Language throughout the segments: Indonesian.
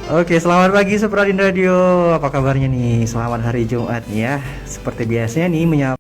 Oke, selamat pagi Supradin Radio. Apa kabarnya nih? Selamat hari Jumat ya. Seperti biasanya nih menyapa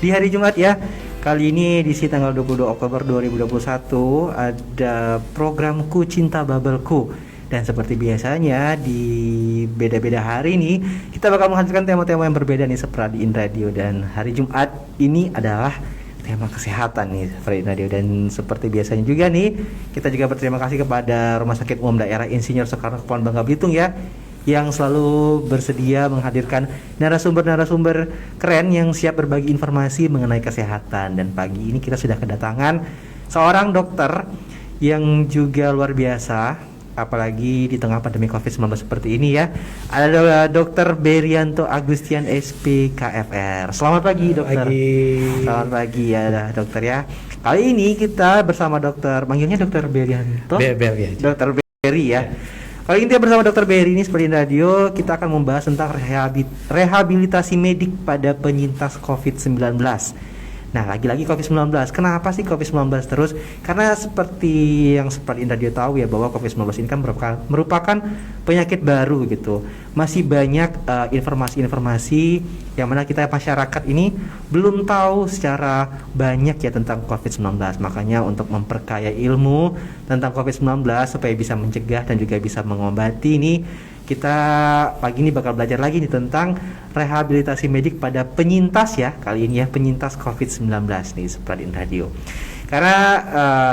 di hari Jumat ya. Kali ini di tanggal 22 Oktober 2021 ada programku Cinta Bubble-ku. Dan seperti biasanya di beda-beda hari ini kita bakal menghadirkan tema-tema yang berbeda nih Supradin Radio. Dan hari Jumat ini adalah tema kesehatan nih Supradin Radio. Dan seperti biasanya juga nih kita juga berterima kasih kepada Rumah Sakit Umum Daerah Insinyur Soekarno Kepulauan Bangka Belitung ya, yang selalu bersedia menghadirkan narasumber-narasumber keren yang siap berbagi informasi mengenai kesehatan. Dan pagi ini kita sudah kedatangan seorang dokter yang juga luar biasa, apalagi di tengah pandemi COVID-19 seperti ini ya. Ada Dr. Berianto Agustian SPKFR. Selamat pagi dokter. Selamat pagi ya dokter ya. Kali ini kita bersama dokter, manggilnya Dr. Berianto. Dr. Beri ya. Kali ini kita bersama Dr. Beri ini seperti radio, kita akan membahas tentang rehabilitasi medik pada penyintas COVID-19. Nah, lagi-lagi COVID-19. Kenapa sih COVID-19 terus? Karena seperti yang seperti radio tahu ya, bahwa COVID-19 ini kan merupakan penyakit baru gitu. Masih banyak informasi-informasi yang mana kita masyarakat ini belum tahu secara banyak ya tentang COVID-19. Makanya untuk memperkaya ilmu tentang COVID-19 supaya bisa mencegah dan juga bisa mengobati ini, kita pagi ini bakal belajar lagi nih tentang rehabilitasi medik pada penyintas ya, kali ini ya penyintas COVID-19 nih Supradin Radio. Karena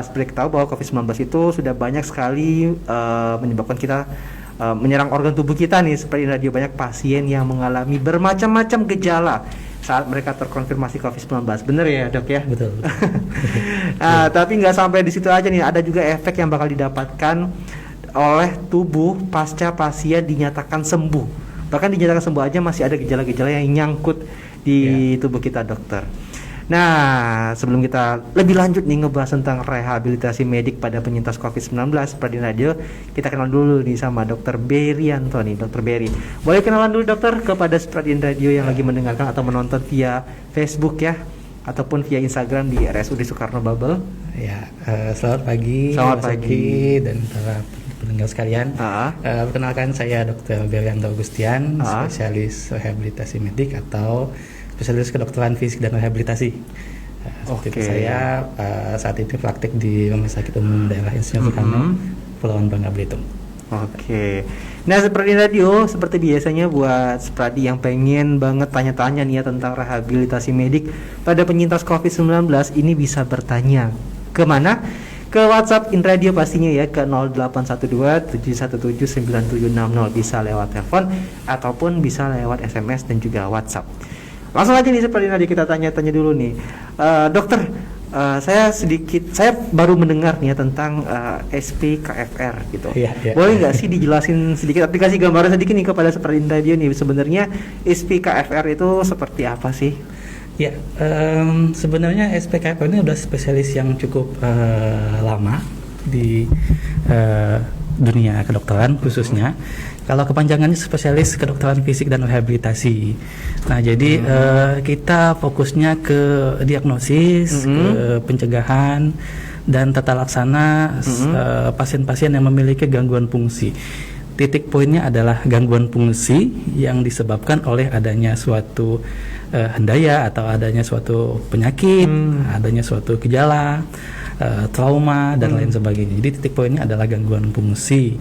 seperti kita tahu bahwa COVID-19 itu sudah banyak sekali menyebabkan kita menyerang organ tubuh kita nih Supradin Radio. Banyak pasien yang mengalami bermacam-macam gejala saat mereka terkonfirmasi COVID-19. Bener ya dok ya? Betul. Tapi nggak sampai di situ aja nih, ada juga efek yang bakal didapatkan oleh tubuh pasca pasien dinyatakan sembuh. Bahkan dinyatakan sembuh aja masih ada gejala-gejala yang nyangkut di tubuh kita dokter. Nah, sebelum kita lebih lanjut nih ngebahas tentang rehabilitasi medik pada penyintas COVID-19 Supradin Radio, kita kenal dulu nih sama Dr. Berianto nih, Dr. Beri. Boleh kenalan dulu dokter kepada Supradin Radio yang lagi mendengarkan atau menonton via Facebook ya, ataupun via Instagram di RSUD Soekarno Bubble. Ya, selamat pagi. Selamat pagi dan para pendengar sekalian. Perkenalkan saya Dr. Berianto Agustian, spesialis rehabilitasi medik atau spesialis kedokteran fisik dan rehabilitasi. Seperti saya saat ini praktik di Rumah Sakit Umum Daerah Insinyur Soekarno Kepulauan Bangka Belitung. Nah seperti radio, seperti biasanya buat Supradi yang pengen banget tanya-tanya nih ya tentang rehabilitasi medik pada penyintas COVID-19, ini bisa bertanya kemana? Ke WhatsApp InRadio pastinya ya, ke 0812 717 9760. Bisa lewat telepon ataupun bisa lewat SMS dan juga WhatsApp. Langsung aja nih seperti tadi kita tanya-tanya dulu nih, dokter. Saya baru mendengar nih ya tentang SPKFR gitu. Boleh nggak sih dijelasin sedikit, aplikasi gambaran sedikit nih kepada seperti radio nih, sebenarnya SPKFR itu seperti apa sih? Ya, sebenarnya SPKFR ini udah spesialis yang cukup lama di dunia kedokteran khususnya. Kalau kepanjangannya spesialis kedokteran fisik dan rehabilitasi. Nah, jadi kita fokusnya ke diagnosis, ke pencegahan dan tata laksana pasien-pasien yang memiliki gangguan fungsi. Titik poinnya adalah gangguan fungsi yang disebabkan oleh adanya suatu hendaya atau adanya suatu penyakit, adanya suatu gejala, trauma dan lain sebagainya. Jadi titik poinnya adalah gangguan fungsi.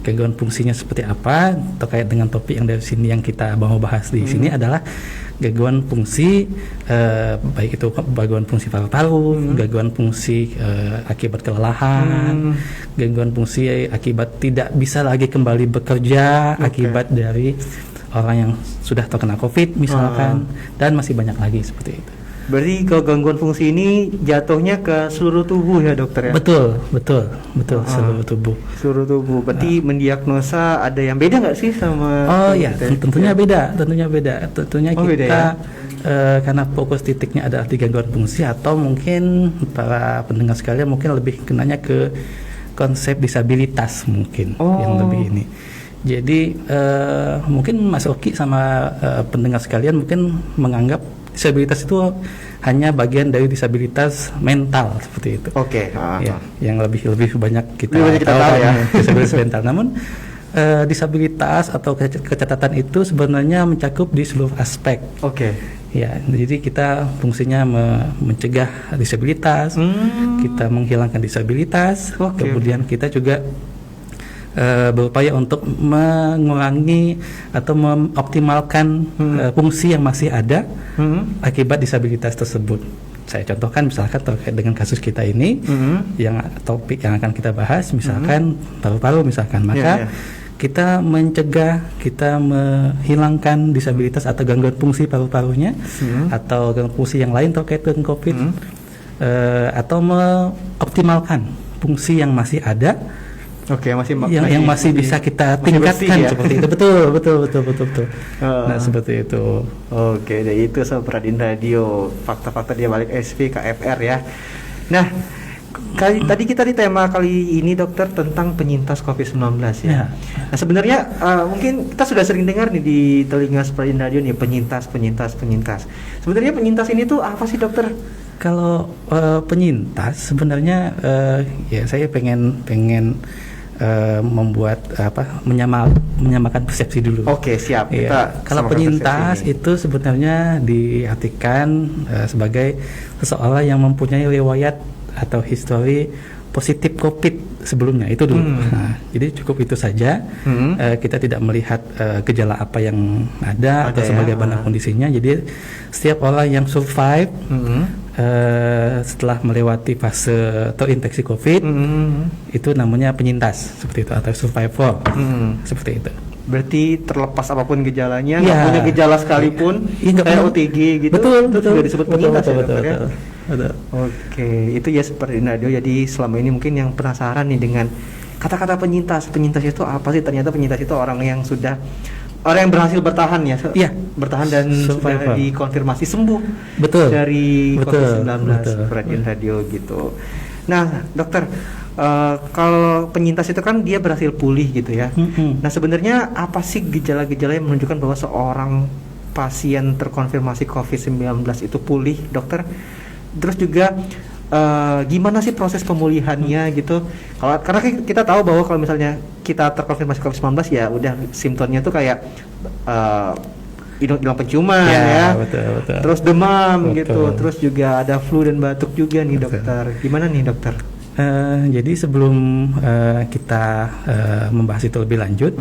Gangguan fungsinya seperti apa terkait dengan topik yang dari sini yang kita mau bahas di sini adalah gangguan fungsi baik itu gangguan fungsi paru-paru, gangguan fungsi akibat kelelahan, gangguan fungsi akibat tidak bisa lagi kembali bekerja akibat dari orang yang sudah terkena COVID misalkan, dan masih banyak lagi seperti itu. Berarti kalau gangguan fungsi ini jatuhnya ke seluruh tubuh ya dokter ya? Betul, seluruh tubuh. Seluruh tubuh. Berarti mendiagnosa ada yang beda nggak sih sama? Tentunya beda. Tentunya kita beda ya? Karena fokus titiknya adalah di gangguan fungsi, atau mungkin para pendengar sekalian mungkin lebih kenanya ke konsep disabilitas mungkin yang lebih ini. Jadi mungkin Mas Oki sama pendengar sekalian mungkin menganggap disabilitas itu hanya bagian dari disabilitas mental seperti itu. Oke. Ya, yang lebih banyak kita Lebih banyak kita tahu ya. disabilitas mental. Namun disabilitas atau kecacatan itu sebenarnya mencakup di seluruh aspek. Oke. Ya, jadi kita fungsinya mencegah disabilitas, kita menghilangkan disabilitas, Oke. kemudian kita juga berupaya untuk mengurangi atau mengoptimalkan fungsi yang masih ada akibat disabilitas tersebut. Saya contohkan misalkan terkait dengan kasus kita ini, yang topik yang akan kita bahas misalkan paru-paru misalkan, maka kita mencegah, kita menghilangkan disabilitas atau gangguan fungsi paru-parunya atau gangguan fungsi yang lain terkait dengan COVID, atau mengoptimalkan fungsi yang masih ada. Oke, yang masih bisa kita tingkatkan ya? Seperti itu. Betul. Nah, seperti itu. Oke, jadi itu Sobat Radio, fakta-fakta dia balik SP KFR ya. Nah, tadi kita di tema kali ini dokter tentang penyintas COVID-19 ya. Nah, sebenarnya mungkin kita sudah sering dengar nih di telinga Sobat Radio nih, penyintas. Sebenarnya penyintas ini tuh apa sih dokter? Kalau penyintas sebenarnya ya saya pengen membuat menyamakan persepsi dulu. Oke, siap. Ya. Kalau penyintas itu sebenarnya diartikan sebagai seseorang yang mempunyai riwayat atau histori positif COVID sebelumnya itu dulu. Nah, jadi cukup itu saja. Kita tidak melihat gejala apa yang ada atau sebagaimana kondisinya. Jadi setiap orang yang survive setelah melewati fase terinfeksi COVID itu namanya penyintas seperti itu, atau survivor seperti itu. Berarti terlepas apapun gejalanya, nggak punya gejala sekalipun, kayak OTG gitu, itu juga disebut penyintas ya dokter ya. Oke, itu ya seperti radio. Jadi selama ini mungkin yang penasaran nih dengan kata-kata penyintas itu apa sih? Ternyata penyintas itu orang yang berhasil bertahan ya, bertahan dan sudah dikonfirmasi sembuh dari COVID-19 seperti radio gitu. Nah dokter, kalau penyintas itu kan dia berhasil pulih gitu ya. Nah sebenarnya apa sih gejala-gejala yang menunjukkan bahwa seorang pasien terkonfirmasi COVID-19 itu pulih dokter? Terus juga gimana sih proses pemulihannya gitu? Karena kita tahu bahwa kalau misalnya kita terkonfirmasi COVID-19 ya udah simptomnya tuh kayak hilang penciuman ya. Betul. Terus demam gitu. Terus juga ada flu dan batuk juga nih dokter. Gimana nih dokter? Jadi sebelum kita membahas itu lebih lanjut,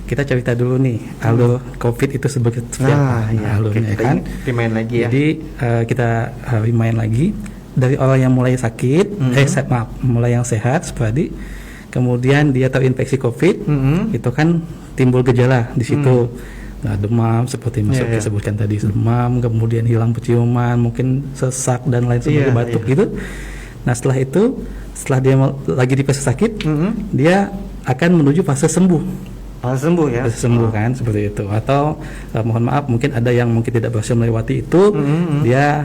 kita cerita dulu nih alur COVID itu sebagai alurnya kan. Remind lagi ya. Jadi kita remind lagi dari orang yang mulai sakit, mulai yang sehat seperti, kemudian dia terinfeksi COVID, itu kan timbul gejala di situ. Nah, demam seperti disebutkan tadi, demam, kemudian hilang penciuman, mungkin sesak dan lain sebagainya, batuk gitu. Nah, setelah dia lagi di fase sakit, dia akan menuju fase sembuh. Fase sembuh ya? Fase sembuh kan, seperti itu. Atau mohon maaf, mungkin ada yang mungkin tidak berhasil melewati itu, dia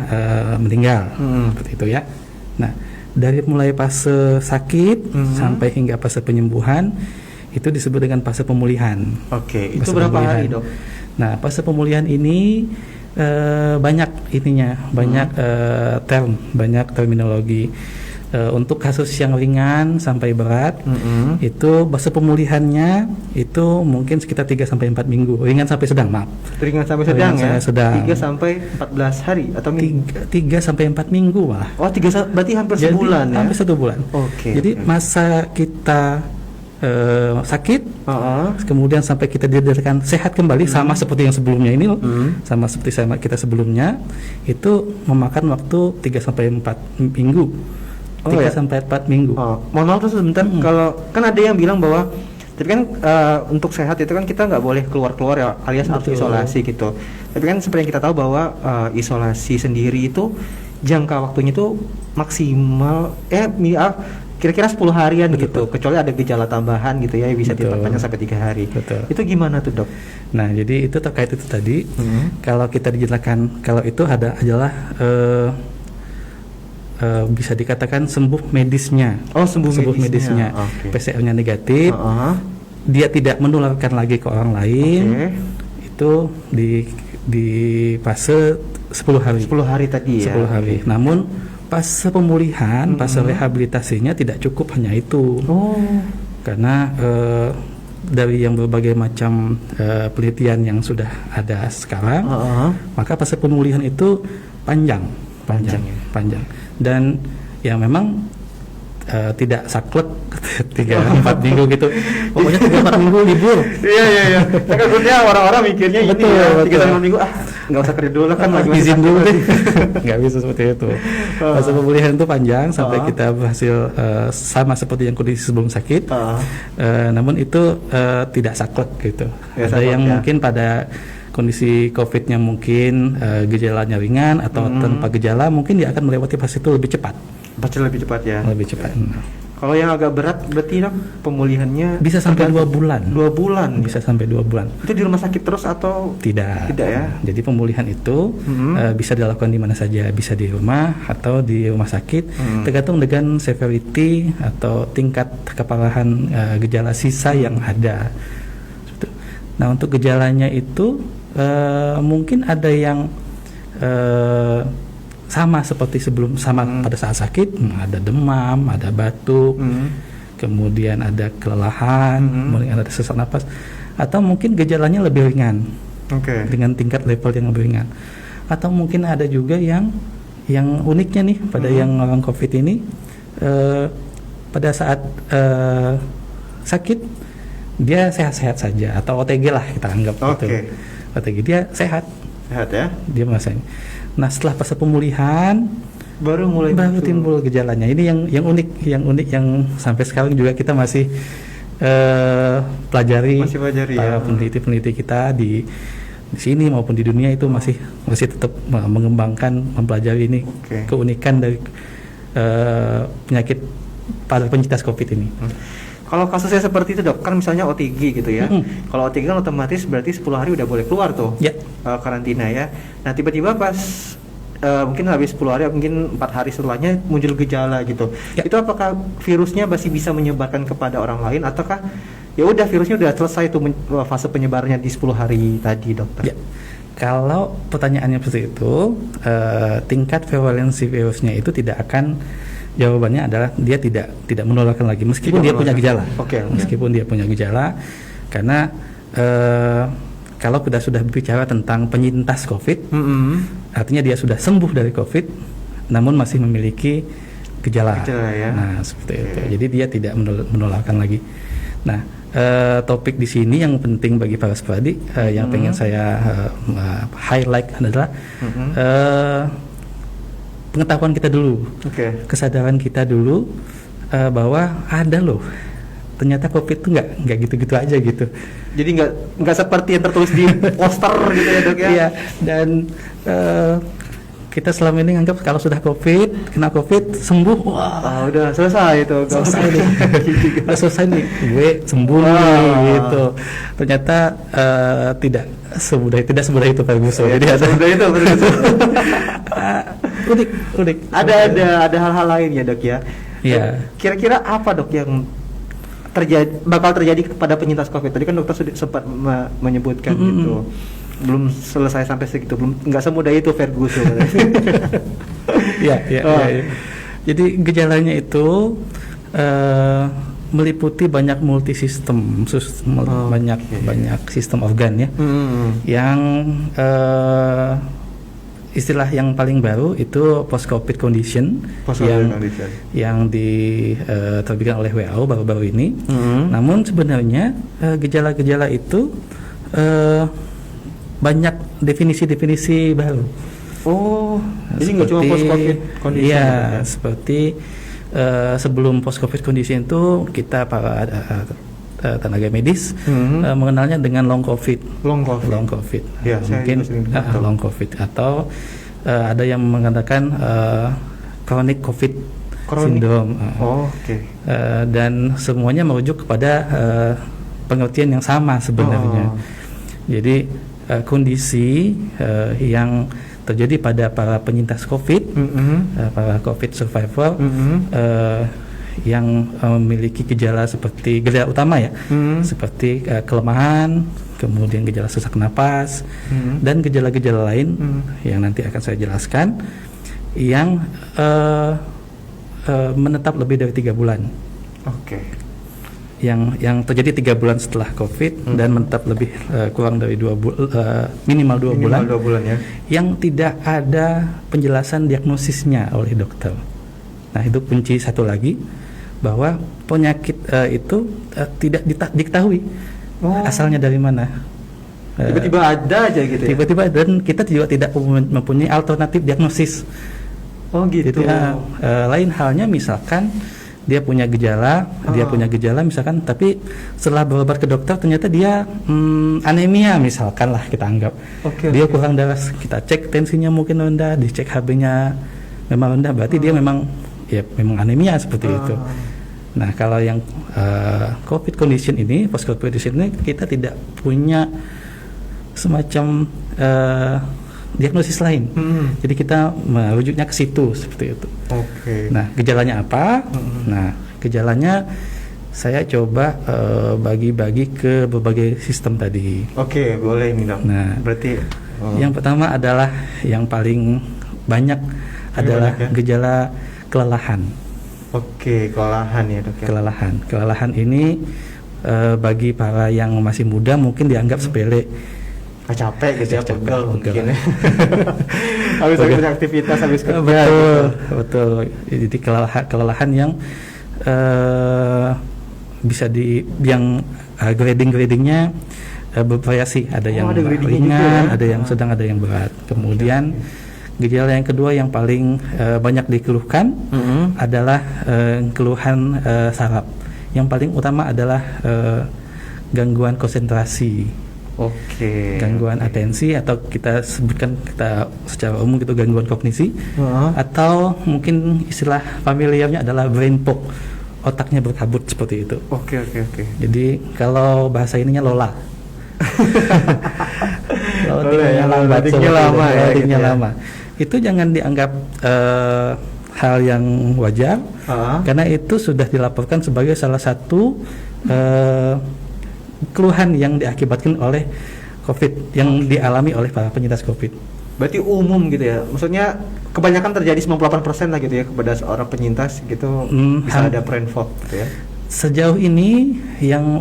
meninggal, seperti itu ya. Nah, dari mulai fase sakit sampai hingga fase penyembuhan, itu disebut dengan fase pemulihan. Oke, itu berapa hari dok? Nah, fase pemulihan ini banyak banyak terminologi. Untuk kasus yang ringan sampai berat, itu fase pemulihannya itu mungkin sekitar 3-4 minggu. Ringan sampai sedang, maaf. Ringan sampai sedang ya? 3-14 hari atau 3-4 minggu malah. Oh, berarti hampir sebulan ya? Hampir 1 bulan. Oke. Jadi masa kita sakit, kemudian sampai kita diberikan sehat kembali, sama seperti yang sebelumnya ini loh, sama seperti kita sebelumnya, itu memakan waktu 3-4 minggu. 3-4 minggu. Mohon maaf tuh sebentar, kalau kan ada yang bilang bahwa tapi kan untuk sehat itu kan kita nggak boleh keluar ya, alias harus isolasi gitu. Tapi kan seperti yang kita tahu bahwa isolasi sendiri itu jangka waktunya itu maksimal kira-kira 10 harian gitu, kecuali ada gejala tambahan gitu ya, bisa diperpanjang sampai 3 hari. Itu gimana tuh dok? Nah, jadi itu terkait itu tadi, kalau kita dijelaskan kalau itu adalah bisa dikatakan sembuh medisnya. Sembuh medisnya. PCR-nya negatif, dia tidak menularkan lagi ke orang lain. Itu di fase 10 hari. 10 hari tadi ya. 10 hari. Namun fase pemulihan, fase rehabilitasinya tidak cukup hanya itu. Oh. Karena dari yang berbagai macam penelitian yang sudah ada sekarang, maka fase pemulihan itu panjang. Dan ya memang tidak saklek 3-4 minggu gitu. Pokoknya 3-4 minggu libur. Iya. Takutnya orang-orang mikirnya Betul, ini ya, betul. 3-5 minggu nggak usah kerja dulu kan lagi izin sakit. dulu deh. Nggak bisa seperti itu. Fase pemulihan itu panjang sampai kita berhasil sama seperti yang kondisi sebelum sakit. Namun itu tidak saklek gitu. Ya, Ada yang ya. mungkin pada kondisi COVID-nya mungkin gejalanya ringan atau tanpa gejala, mungkin dia akan melewati fase itu lebih cepat. Pasti lebih cepat ya. Lebih cepat. Kalau yang agak berat berarti Dok, pemulihannya Bisa sampai 2 bulan. 2 bulan. Bisa sampai 2 bulan. Itu di rumah sakit terus atau Tidak. Tidak ya. Jadi pemulihan itu bisa dilakukan di mana saja, bisa di rumah atau di rumah sakit, tergantung dengan severity atau tingkat keparahan gejala sisa yang ada. Nah, untuk gejalanya itu mungkin ada yang sama seperti sebelum, pada saat sakit, ada demam, ada batuk, kemudian ada kelelahan, kemudian ada sesak napas, atau mungkin gejalanya lebih ringan, dengan tingkat level yang lebih ringan, atau mungkin ada juga yang uniknya nih pada yang orang COVID ini, pada saat sakit dia sehat-sehat saja, atau OTG lah kita anggap gitu. OTG dia sehat ya. Dia merasain. Nah, setelah fase pemulihan baru timbul gejalanya. Ini yang unik yang sampai sekarang juga kita masih pelajari para peneliti kita di sini maupun di dunia itu masih tetap mengembangkan, mempelajari ini keunikan dari penyakit pada penyintas COVID ini. Kalau kasusnya seperti itu Dok, kan misalnya OTG gitu ya. Kalau OTG kan otomatis berarti 10 hari udah boleh keluar tuh, karantina ya. Nah tiba-tiba pas mungkin habis 10 hari, mungkin 4 hari setelahnya muncul gejala gitu. Itu apakah virusnya masih bisa menyebarkan kepada orang lain, ataukah ya udah virusnya udah selesai tuh fase penyebarannya di 10 hari tadi Dokter? Kalau pertanyaannya seperti itu, tingkat virulensi virusnya itu tidak akan, jawabannya adalah dia tidak menularkan lagi meskipun dia punya gejala. Meskipun dia punya gejala, karena kalau kita sudah berbicara tentang penyintas COVID, artinya dia sudah sembuh dari COVID, namun masih memiliki gejala ya? Nah, seperti itu. Jadi dia tidak menularkan lagi. Nah, topik di sini yang penting bagi para studi, yang pengen saya highlight adalah pengetahuan kita dulu, kesadaran kita dulu, bahwa ada loh, ternyata COVID itu nggak gitu-gitu aja gitu. Jadi nggak seperti yang tertulis di poster gitu ya Dok ya. Iya, dan kita selama ini nganggap kalau sudah kena COVID sembuh, wah udah selesai itu. Selesai nih. Udah selesai nih, gue sembuh gitu. Ternyata tidak semudah itu Pak Guso. Jadi semudah itu. unik. Ada hal-hal lain ya Dok ya. Iya. Kira-kira apa Dok yang bakal terjadi kepada penyintas COVID? Tadi kan dokter sudah sempat menyebutkan gitu. Belum selesai sampai segitu, nggak semudah itu Ferguson. Iya. Jadi gejalanya itu meliputi banyak multisistem, banyak sistem organ ya, yang istilah yang paling baru itu post-COVID condition, yang diterbitkan oleh WHO baru-baru ini. Namun sebenarnya gejala-gejala itu banyak definisi baru. Jadi nggak cuma post-COVID condition. Iya, seperti sebelum post-COVID condition itu kita para tenaga medis mengenalnya dengan long COVID. Ya, mungkin long COVID, atau ada yang mengatakan chronic COVID syndrome. Dan semuanya merujuk kepada pengertian yang sama sebenarnya. Jadi kondisi yang terjadi pada para penyintas COVID, para COVID survivor, yang memiliki gejala seperti gejala utama ya, seperti kelemahan, kemudian gejala sesak napas, dan gejala-gejala lain yang nanti akan saya jelaskan yang menetap lebih dari 3 bulan. Oke. Yang terjadi 3 bulan setelah COVID dan menetap lebih kurang dari minimal 2 bulan. Minimal 2 bulan ya. Yang tidak ada penjelasan diagnosisnya oleh dokter. Nah, itu kunci satu lagi, bahwa penyakit itu tidak diketahui asalnya dari mana. Tiba-tiba ada aja gitu ya. Tiba-tiba, dan kita juga tidak mempunyai alternatif diagnosis. Oh gitu. Jadi lain halnya misalkan dia punya gejala misalkan, tapi setelah berobat ke dokter ternyata dia anemia misalkan lah, kita anggap. Dia kurang darah, kita cek tensinya mungkin rendah, dicek HB-nya memang rendah, berarti dia memang anemia seperti itu. Nah, kalau yang COVID condition ini, post COVID condition ini, kita tidak punya semacam diagnosis lain. Jadi kita merujuknya ke situ seperti itu. Nah, gejalanya apa? Nah, gejalanya saya coba bagi-bagi ke berbagai sistem tadi. Oke, boleh nih dok. Nah, berarti yang pertama adalah yang paling banyak adalah gejala kelelahan. Oke, kelelahan ya dok ya. Kelelahan ini bagi para yang masih muda mungkin dianggap sepele. Capek gitu ya, pegel mungkin ya. Habis beraktivitas, habis kerja. Betul. Jadi kelelahan yang bisa yang gradingnya bervariasi. Ada yang ringan, ada yang sedang, ada yang berat. Kemudian gejala yang kedua yang paling banyak dikeluhkan adalah keluhan saraf. Yang paling utama adalah gangguan konsentrasi. Gangguan atensi, atau kita sebutkan secara umum itu gangguan kognisi, atau mungkin istilah familiarnya adalah brain fog, otaknya berkabut seperti itu. Jadi kalau bahasa ininya lola. Loadingnya lama. Itu jangan dianggap hal yang wajar, karena itu sudah dilaporkan sebagai salah satu keluhan yang diakibatkan oleh COVID, yang dialami oleh para penyintas COVID. Berarti umum gitu ya, maksudnya kebanyakan terjadi 98% lah gitu ya kepada seorang penyintas gitu, bisa ada brain fog gitu ya. Sejauh ini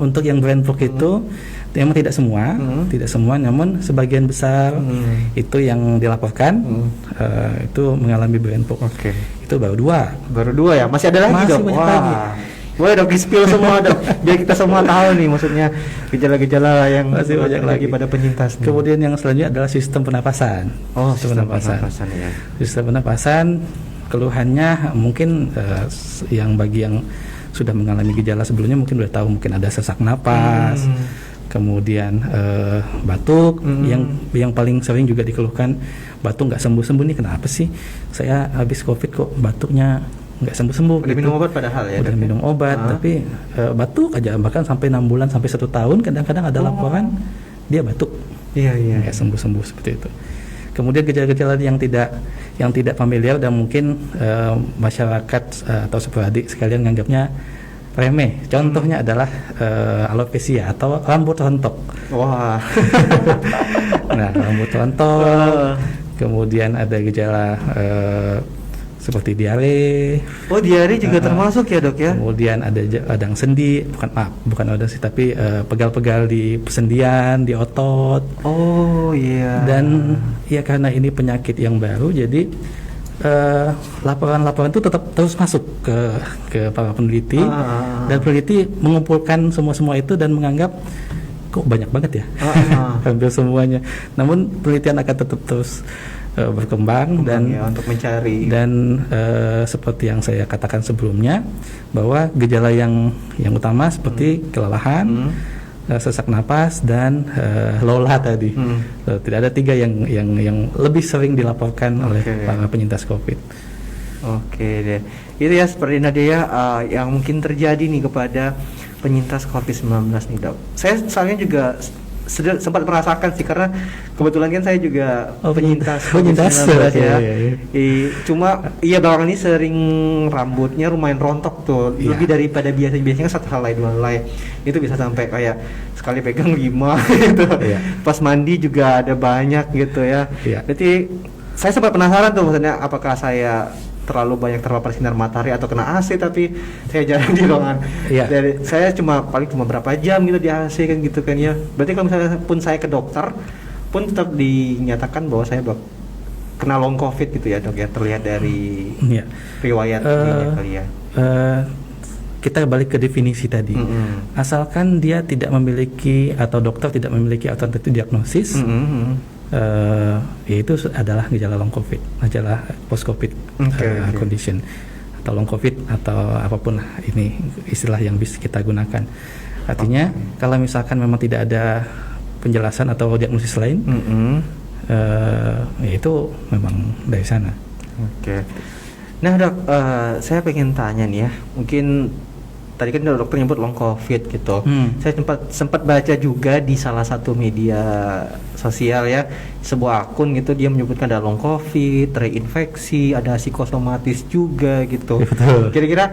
untuk yang brain fog itu memang tidak semua, namun sebagian besar itu yang dilaporkan itu mengalami brain fog. Itu baru dua ya, masih ada lagi dok? Lagi. Boleh dok di-spill semua dok, biar kita semua tahu nih, maksudnya gejala-gejala yang masih banyak lagi pada penyintas nih. Kemudian yang selanjutnya adalah sistem pernapasan. Sistem pernapasan ya. Sistem pernapasan, keluhannya mungkin yang bagi yang sudah mengalami gejala sebelumnya mungkin sudah tahu, mungkin ada sesak napas, kemudian batuk, yang paling sering juga dikeluhkan, batuk nggak sembuh-sembuh nih, kenapa sih saya habis COVID kok batuknya nggak sembuh-sembuh. Udah minum obat padahal ya. Udah minum obat, tapi batuk aja, bahkan sampai 6 bulan sampai 1 tahun kadang-kadang ada laporan dia batuk. Nggak sembuh-sembuh seperti itu. Kemudian gejala-gejala yang tidak familiar dan mungkin masyarakat atau sporadik sekalian menganggapnya remeh. Contohnya adalah alopecia atau rambut rontok. Nah, rambut rontok. Kemudian ada gejala seperti diare. Diare juga termasuk ya dok ya. Kemudian ada radang sendi, bukan radang sendi, tapi pegal-pegal di persendian, di otot. Dan ya karena ini penyakit yang baru, jadi laporan-laporan itu tetap terus masuk ke para peneliti, dan peneliti mengumpulkan semua itu dan menganggap kok banyak banget ya, hampir semuanya. Namun penelitian akan tetap terus berkembang dan untuk mencari, dan seperti yang saya katakan sebelumnya, bahwa gejala yang utama seperti kelelahan, sesak napas, dan lola tadi. Tidak ada 3 yang lebih sering dilaporkan oleh para penyintas COVID. Deh. Itu ya seperti Nadia yang mungkin terjadi nih kepada penyintas COVID-19 nih dok. Saya soalnya juga sempat merasakan sih, karena kebetulan kan saya juga penyintas penyintas COVID-19 ya. iya. Cuma belakangan ini sering rambutnya lumayan rontok tuh, Iya. lebih daripada biasanya satu helai dua helai, itu bisa sampai kayak sekali pegang 5 gitu. Iya. Pas mandi juga ada banyak gitu ya. Iya. Jadi saya sempat penasaran tuh, maksudnya apakah saya terlalu banyak terpapar sinar matahari atau kena AC, tapi saya jarang di ruangan. Iya. Dari saya paling cuma berapa jam gitu di AC kan gitu kan ya. Berarti kalau misalnya pun saya ke dokter pun tetap dinyatakan bahwa saya kena long COVID gitu ya dok ya, terlihat dari Iya. riwayat ini kali ya. Kita balik ke definisi tadi. Asalkan dia tidak memiliki atau dokter tidak memiliki alternatif diagnosis, yaitu adalah gejala long COVID, gejala post COVID condition, atau long COVID atau apapun ini istilah yang bisa kita gunakan. Artinya kalau misalkan memang tidak ada penjelasan atau diagnosis lain, yaitu memang dari sana. Oke. Nah dok, saya pengen tanya nih ya, mungkin tadi kan dokter nyebut long COVID gitu. Saya sempat baca juga di salah satu media sosial ya, sebuah akun gitu, dia menyebutkan ada long COVID, reinfeksi, ada psikosomatis juga gitu. Betul. Kira-kira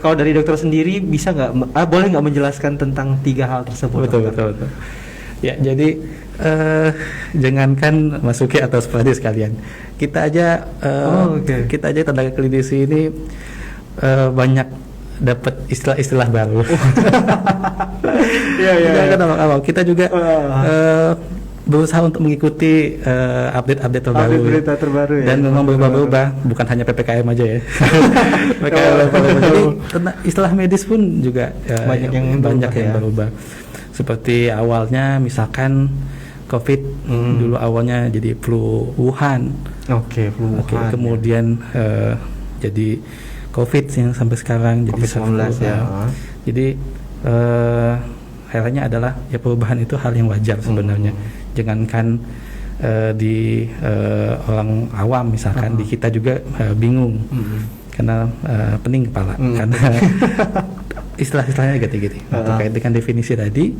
kalau dari dokter sendiri bisa boleh nggak menjelaskan tentang 3 hal tersebut? Betul. Ya, jadi jangankan Mas Uki atau Spadi sekalian, kita aja tenaga klinisi ini banyak dapat istilah-istilah baru. Iya. Kita juga berusaha untuk mengikuti update terbaru. Berita terbaru ya. Dan memang berubah-ubah, bukan hanya PPKM aja ya. Jadi istilah medis pun juga banyak yang berubah. Seperti awalnya misalkan COVID, dulu awalnya jadi flu Wuhan. Flu Wuhan. Kemudian jadi COVID yang sampai sekarang jadi COVID-19 ya. Jadi akhirnya adalah ya perubahan itu hal yang wajar sebenarnya. Jangankan di orang awam misalkan, di kita juga bingung karena pening kepala karena istilah-istilahnya ganti-ganti. Terkait dengan definisi tadi,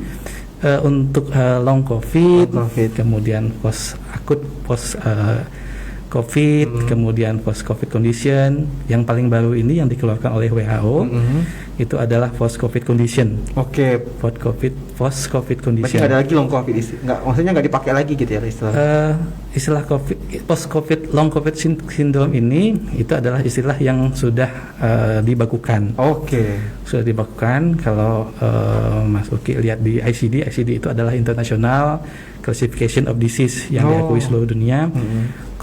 untuk long COVID, kemudian post akut, post COVID, kemudian post COVID condition, yang paling baru ini yang dikeluarkan oleh WHO itu adalah post COVID condition. Post COVID condition. Berarti nggak ada lagi long COVID, maksudnya nggak dipakai lagi gitu ya istilah. Istilah COVID, post COVID long COVID syndrome ini itu adalah istilah yang sudah dibakukan. Sudah dibakukan. Kalau Mas Uki lihat di ICD itu adalah International Classification of Disease yang diakui seluruh dunia.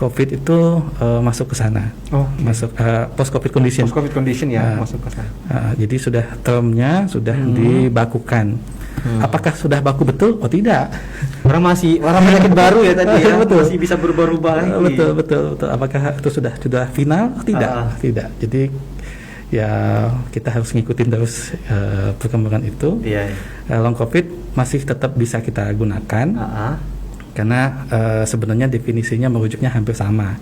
COVID itu masuk ke sana, masuk post COVID condition. Post COVID condition ya, masuk ke sana. Jadi sudah termnya sudah dibakukan. Apakah sudah baku betul? Oh tidak. Orang penyakit baru ya tadi ya. Betul. Masih bisa berubah-ubah lagi. Betul. Apakah itu sudah final? Oh, tidak. Jadi ya kita harus ngikutin terus perkembangan itu. Long COVID masih tetap bisa kita gunakan. Karena sebenarnya definisinya merujuknya hampir sama,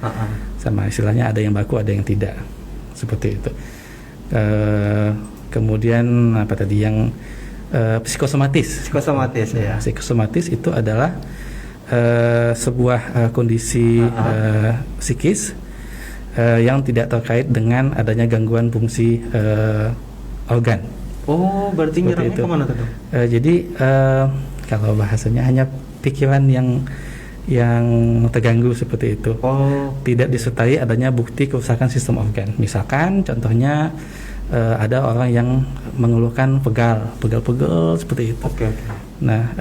sama istilahnya ada yang baku ada yang tidak, seperti itu. Kemudian apa tadi yang psikosomatis ya. Psikosomatis itu adalah sebuah kondisi psikis yang tidak terkait dengan adanya gangguan fungsi organ. Berarti nyerangnya kemana tuh? Jadi kalau bahasanya hanya pikiran yang terganggu seperti itu. Tidak disertai adanya bukti kerusakan sistem organ. Misalkan contohnya ada orang yang mengeluhkan pegal-pegal seperti itu. Nah,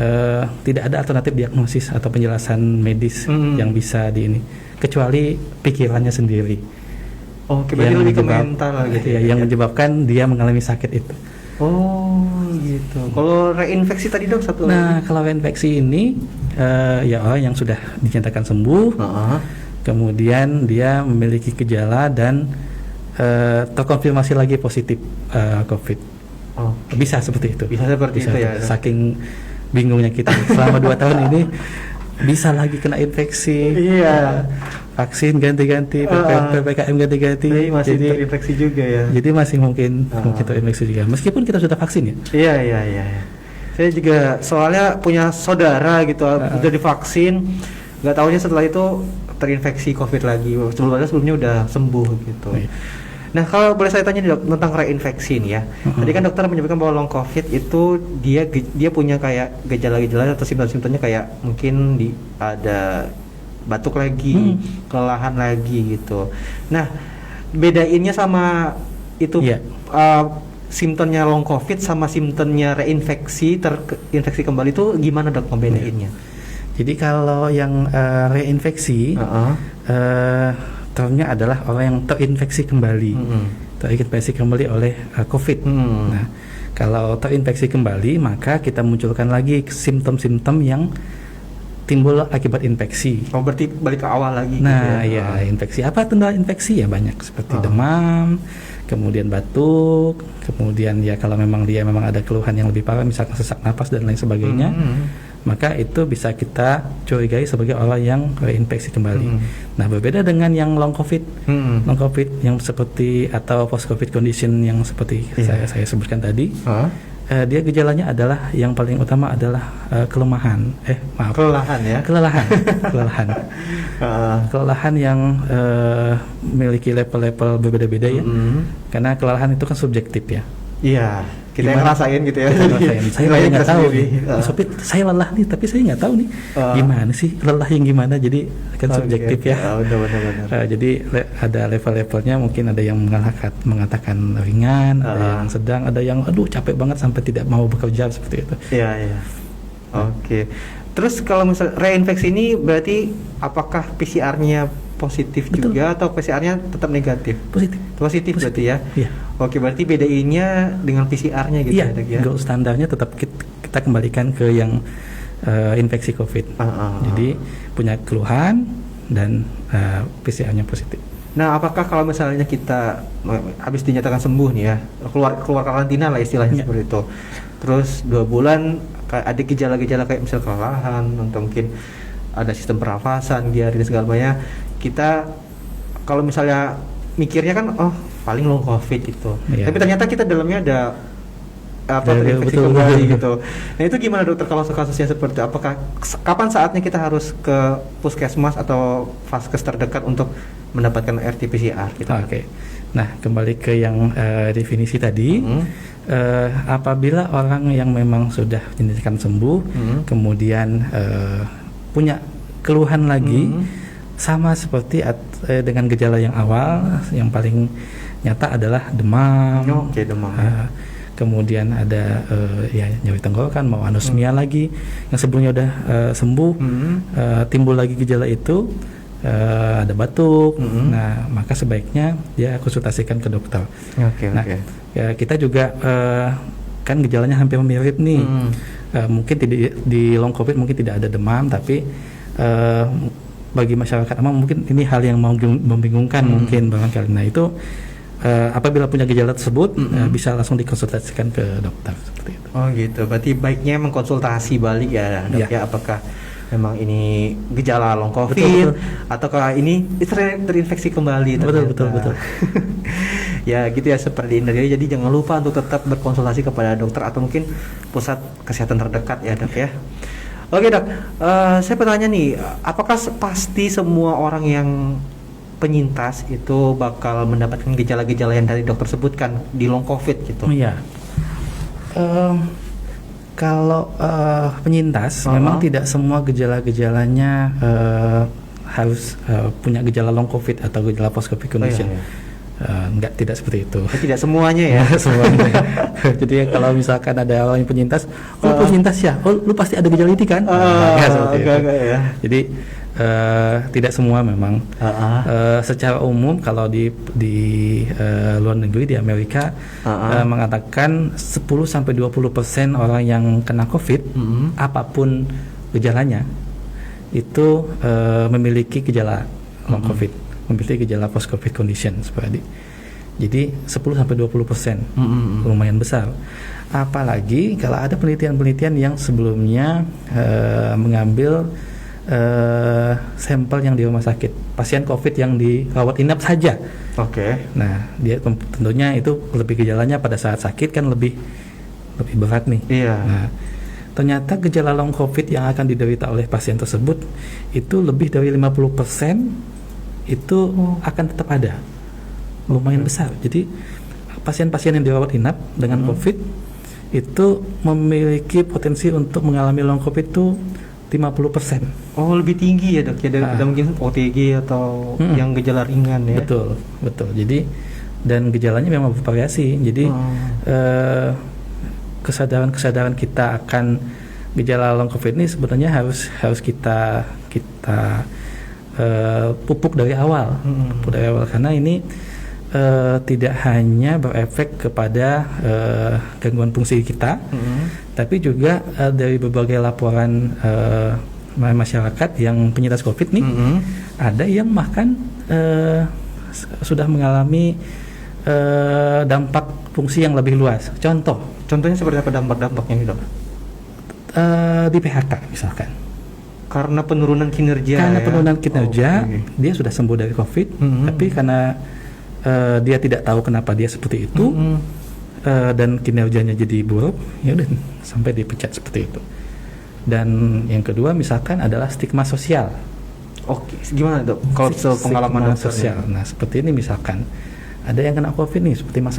tidak ada alternatif diagnosis atau penjelasan medis yang bisa kecuali pikirannya sendiri. Berarti lebih ke mental gitu ya. Yang menyebabkan dia mengalami sakit itu. Gitu. Kalau reinfeksi tadi dok satu. Nah, kalau reinfeksi ini ya orang yang sudah dinyatakan sembuh, kemudian dia memiliki gejala dan terkonfirmasi lagi positif COVID. Bisa seperti itu. Bisa seperti itu ya. Saking bingungnya kita selama 2 tahun ini bisa lagi kena infeksi. Vaksin ganti-ganti, PPKM ganti-ganti, masih terinfeksi juga ya. Jadi masih mungkin terinfeksi juga, meskipun kita sudah vaksin ya. Iya. Saya juga soalnya punya saudara gitu, udah divaksin, nggak tahunya setelah itu terinfeksi COVID lagi. Sebelumnya udah sembuh gitu. Iya. Nah, kalau boleh saya tanya nih, Dok, tentang reinfeksi nih ya. Tadi kan dokter menyebutkan bahwa long COVID itu dia punya kayak gejala-gejala atau simptom-simptomnya kayak mungkin ada batuk lagi, kelelahan lagi gitu. Nah, bedainnya sama itu Iya. simptomnya long COVID sama simptomnya terinfeksi kembali itu gimana, Dok, membedainnya? Jadi kalau yang reinfeksi, termnya adalah orang yang terinfeksi kembali, terinfeksi kembali oleh COVID. Nah, kalau terinfeksi kembali, maka kita munculkan lagi simptom-simptom yang timbul akibat infeksi. Oh, berarti balik ke awal lagi. Nah, gitu ya. infeksi apa tanda infeksi ya banyak seperti demam, kemudian batuk, kemudian ya kalau memang ada keluhan yang lebih parah, misalkan sesak napas dan lain sebagainya, maka itu bisa kita curigai sebagai orang yang reinfeksi kembali. Nah, berbeda dengan yang long COVID, long COVID yang seperti atau post COVID condition yang seperti saya sebutkan tadi. Dia gejalanya adalah yang paling utama adalah kelelahan yang memiliki level-level berbeda-beda ya, karena kelelahan itu kan subjektif ya. Iya, kita yang ngerasain gitu ya. Saya nggak tahu nih, saya lelah nih, tapi saya nggak tahu nih gimana sih lelah yang gimana. Jadi kan subjektif ya. Benar. Jadi ada level-levelnya, mungkin ada yang mengatakan ringan, ada yang sedang, ada yang aduh capek banget sampai tidak mau bekerja seperti itu. Iya. Oke. Terus kalau misal reinfeksi ini berarti apakah PCR-nya positif juga atau PCR-nya tetap negatif? Positif berarti ya. Iya. Oke, berarti bedainnya dengan PCR-nya gitu ya. Ya. Gold standarnya tetap kita kembalikan ke yang infeksi COVID. Jadi punya keluhan dan PCR-nya positif. Nah, apakah kalau misalnya kita habis dinyatakan sembuh nih ya, keluar karantina lah istilahnya seperti itu. Terus 2 bulan ada gejala-gejala kayak misal kelelahan atau mungkin ada sistem pernafasan, diare dan segala macamnya, kita kalau misalnya mikirnya kan paling long COVID gitu. Tapi ternyata kita dalamnya ada terinfeksi kembali gitu. Nah, itu gimana, dokter, kalau kasusnya seperti apakah kapan saatnya kita harus ke puskesmas atau vaskes terdekat untuk mendapatkan RT-PCR gitu? Oke. Nah, kembali ke yang definisi tadi, apabila orang yang memang sudah dinyatakan sembuh, kemudian punya keluhan lagi, sama seperti dengan gejala yang awal, yang paling nyata adalah demam. Demam. Kemudian ada nyeri tenggorokan, mau anosmia lagi, yang sebelumnya udah sembuh, timbul lagi gejala itu, ada batuk. Nah, maka sebaiknya dia konsultasikan ke dokter. Ya, kita juga kan gejalanya hampir mirip nih. Mungkin di long COVID mungkin tidak ada demam, tapi bagi masyarakat awam mungkin ini hal yang membingungkan mungkin barangkali. Nah, itu apabila punya gejala tersebut bisa langsung dikonsultasikan ke dokter seperti itu. Oh gitu, berarti baiknya mengkonsultasi balik ya, dok ya, apakah memang ini gejala long COVID ataukah ini terinfeksi kembali. Betul. Ya gitu ya, seperti ini. Jadi jangan lupa untuk tetap berkonsultasi kepada dokter atau mungkin pusat kesehatan terdekat ya, dok ya. Oke, dok, saya bertanya nih, apakah pasti semua orang yang penyintas itu bakal mendapatkan gejala-gejala yang tadi dokter sebutkan di long COVID gitu? Iya. Kalau penyintas memang tidak semua gejala-gejalanya harus punya gejala long COVID atau gejala post COVID condition. Tidak seperti itu. Tidak semuanya ya. Semuanya. Jadi kalau misalkan ada orang yang penyintas, penyintas ya, lu pasti ada gejala ini kan? Ya. Jadi tidak semua memang. Secara umum kalau di luar negeri, di Amerika, mengatakan 10-20% orang yang kena COVID, apapun gejalanya, itu memiliki gejala long COVID, memiliki gejala post COVID condition seperti. Jadi 10-20%, lumayan besar. Apalagi kalau ada penelitian-penelitian yang sebelumnya mengambil sampel yang di rumah sakit, pasien COVID yang dirawat inap saja. Nah, dia tentunya itu lebih gejalanya pada saat sakit kan lebih berat nih. Iya. Nah, ternyata gejala long COVID yang akan diderita oleh pasien tersebut itu lebih dari 50% itu akan tetap ada, lumayan besar. Jadi pasien-pasien yang dirawat inap dengan COVID itu memiliki potensi untuk mengalami long COVID itu 50%. Oh, lebih tinggi ya dok ya, dari mungkin OTG atau yang gejala ringan ya. Betul. Jadi dan gejalanya memang bervariasi. Jadi kesadaran kita akan gejala long COVID ini sebenarnya harus kita pupuk dari awal, karena ini tidak hanya berefek kepada gangguan fungsi kita, tapi juga dari berbagai laporan masyarakat yang penyintas COVID nih, ada yang bahkan sudah mengalami dampak fungsi yang lebih luas. Contohnya seperti apa dampak-dampaknya gitu? Di PHK misalkan. Karena penurunan kinerja. Dia sudah sembuh dari COVID, tapi karena dia tidak tahu kenapa dia seperti itu, dan kinerjanya jadi buruk, ya udah sampai dipecat seperti itu. Dan yang kedua misalkan adalah stigma sosial. Oke, gimana dok? Kalau pengalaman sosial. Nah seperti ini misalkan ada yang kena COVID nih, seperti Mas.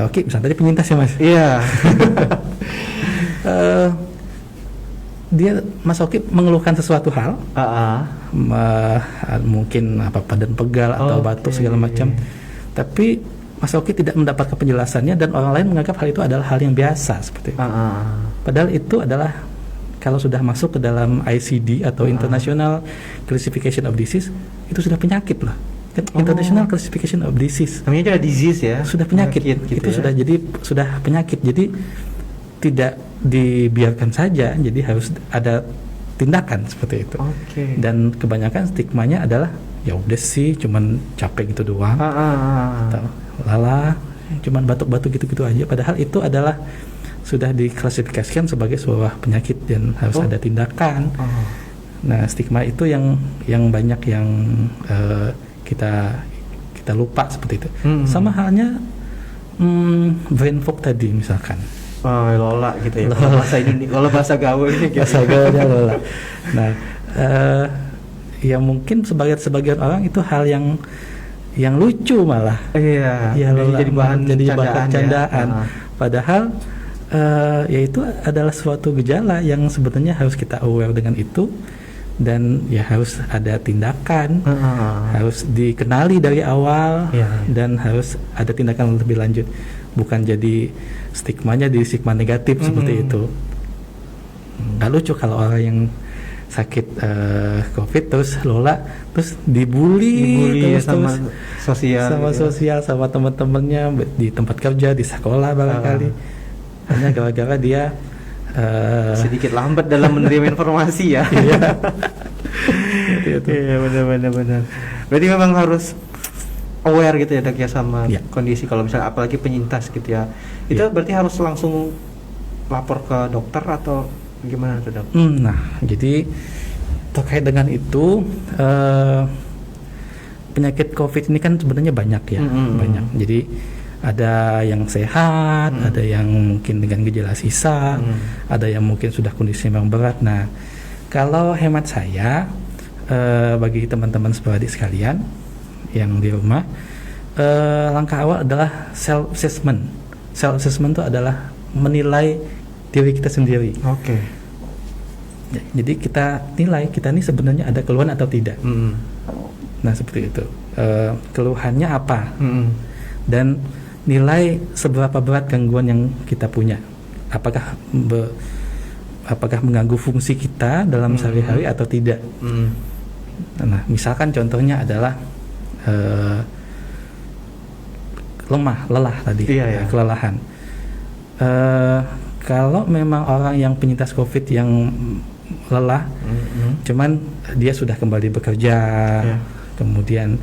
Oke, misalnya tadi penyintas ya Mas. Iya. Dia Mas Oki mengeluhkan sesuatu hal, mungkin badan pegal atau batuk segala macam, tapi Mas Oki tidak mendapatkan penjelasannya dan orang lain menganggap hal itu adalah hal yang biasa seperti itu. Padahal itu adalah kalau sudah masuk ke dalam ICD atau International Classification of Disease, itu sudah penyakit loh. International Classification of Disease. Namanya adalah disease ya. Sudah penyakit gitu itu ya? sudah penyakit. Jadi tidak dibiarkan saja, jadi harus ada tindakan seperti itu. Dan kebanyakan stigmanya adalah ya udah sih cuman capek gitu doang, atau lelah, cuman batuk-batuk gitu-gitu aja. Padahal itu adalah sudah diklasifikasikan sebagai sebuah penyakit dan harus ada tindakan. Nah stigma itu yang banyak yang kita lupa seperti itu. Sama halnya brain fog tadi misalkan. Lola gitu ya. Kalau bahasa gaul ini gitu. Bahasa gaulnya Lola. Nah, ya mungkin sebagian orang itu hal yang lucu malah. Iya. Ya, Lola, jadi bahan candaan. Padahal ya itu adalah suatu gejala yang sebetulnya harus kita aware dengan itu, dan ya harus ada tindakan, harus dikenali dari awal, dan harus ada tindakan lebih lanjut. Bukan jadi stigmanya di stigma negatif seperti itu. Nggak lucu kalau orang yang sakit COVID terus Lola terus dibully terus sosial sama teman-temannya di tempat kerja, di sekolah barangkali, hanya gara-gara dia sedikit lambat dalam menerima informasi ya. Iya benar. Berarti memang harus aware gitu ya dok ya sama kondisi, kalau misalnya apalagi penyintas gitu ya, itu berarti harus langsung lapor ke dokter atau gimana tuh dok? Nah jadi terkait dengan itu penyakit COVID ini kan sebenarnya banyak ya, banyak. Jadi ada yang sehat, ada yang mungkin dengan gejala sisa, ada yang mungkin sudah kondisi memang berat. Nah kalau hemat saya bagi teman-teman separadik sekalian yang di rumah, langkah awal adalah self assessment. Self assessment itu adalah menilai diri kita sendiri. Jadi kita nilai kita ini sebenarnya ada keluhan atau tidak. Nah seperti itu. Keluhannya apa? Dan nilai seberapa berat gangguan yang kita punya. Apakah mengganggu fungsi kita dalam sehari-hari atau tidak. Nah misalkan contohnya adalah lelah tadi, kelelahan. Kalau memang orang yang penyintas COVID yang lelah, cuman dia sudah kembali bekerja, kemudian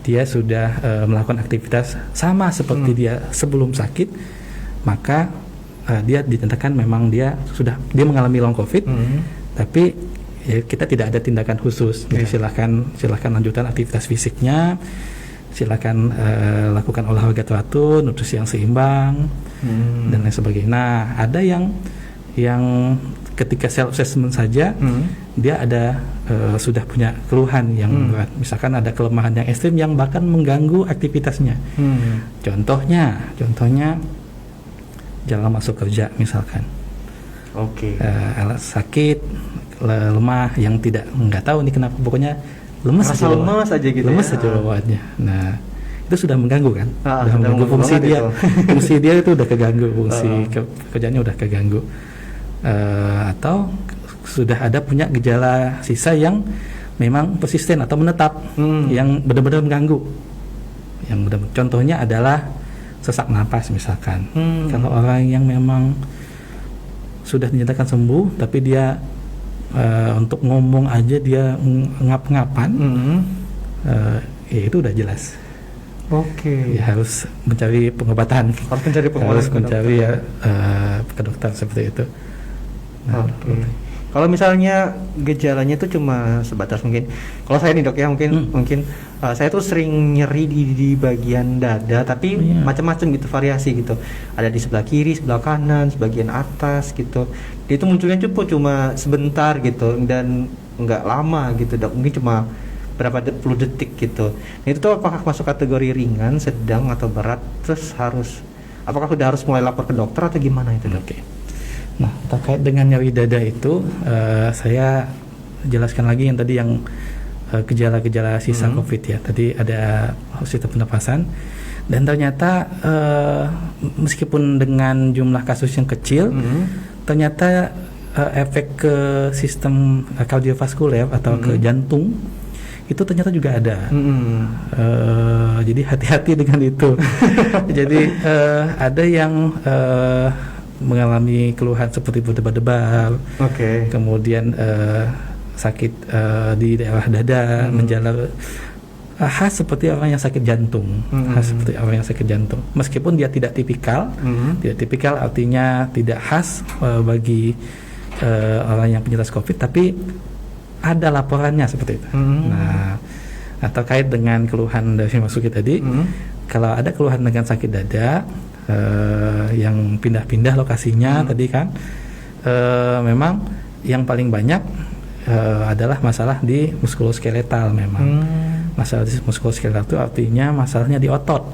dia sudah melakukan aktivitas sama seperti dia sebelum sakit, maka dia dinyatakan memang dia mengalami long COVID, tapi ya, kita tidak ada tindakan khusus. Jadi silahkan lanjutkan aktivitas fisiknya, silahkan lakukan olahraga teratur, nutrisi yang seimbang, dan lain sebagainya. Nah ada yang yang ketika self assessment saja dia ada sudah punya keluhan yang berat. Misalkan ada kelemahan yang ekstrim yang bahkan mengganggu aktivitasnya. Contohnya jarang masuk kerja misalkan. Oke. Sakit, lemah yang nggak tahu nih kenapa, pokoknya lemes aja gitu. Lemes aja bawaannya. Nah, itu sudah mengganggu kan? Sudah mengganggu fungsi dia. Fungsi dia itu udah keganggu, fungsi kerjanya udah keganggu. Atau sudah ada punya gejala sisa yang memang persisten atau menetap, yang benar-benar mengganggu. Contohnya adalah sesak napas misalkan. Kalau orang yang memang sudah dinyatakan sembuh tapi dia untuk ngomong aja dia ngap-ngapan, ya itu udah jelas. Oke. Ya, harus mencari pengobatan. Harus mencari ke dokter seperti itu. Nah, kalau misalnya gejalanya itu cuma sebatas mungkin, kalau saya nih dok ya mungkin saya tuh sering nyeri di bagian dada, tapi macam-macam gitu, variasi gitu. Ada di sebelah kiri, sebelah kanan, sebagian atas gitu. Dia itu munculnya cuma sebentar gitu dan nggak lama gitu dok. Mungkin cuma berapa puluh detik gitu. Nah, itu tuh apakah masuk kategori ringan, sedang atau berat? Terus apakah sudah harus mulai lapor ke dokter atau gimana itu dok? Nah, terkait dengan nyeri dada itu, saya jelaskan lagi yang tadi yang gejala-gejala sisa COVID ya. Tadi ada sistem pernapasan, dan ternyata meskipun dengan jumlah kasus yang kecil, ternyata efek ke sistem kardiovaskuler atau ke jantung itu ternyata juga ada. Jadi hati-hati dengan itu. Jadi ada yang mengalami keluhan seperti berdebar-debar, kemudian sakit di daerah dada, menjalar, khas seperti orang yang sakit jantung, meskipun dia tidak tipikal. Tidak tipikal artinya tidak khas bagi orang yang penyintas COVID, tapi ada laporannya seperti itu. Nah, terkait dengan keluhan dari Masuki tadi, kalau ada keluhan dengan sakit dada yang pindah-pindah lokasinya tadi kan, memang yang paling banyak adalah masalah di muskuloskeletal memang. Masalah di muskuloskeletal itu artinya masalahnya di otot.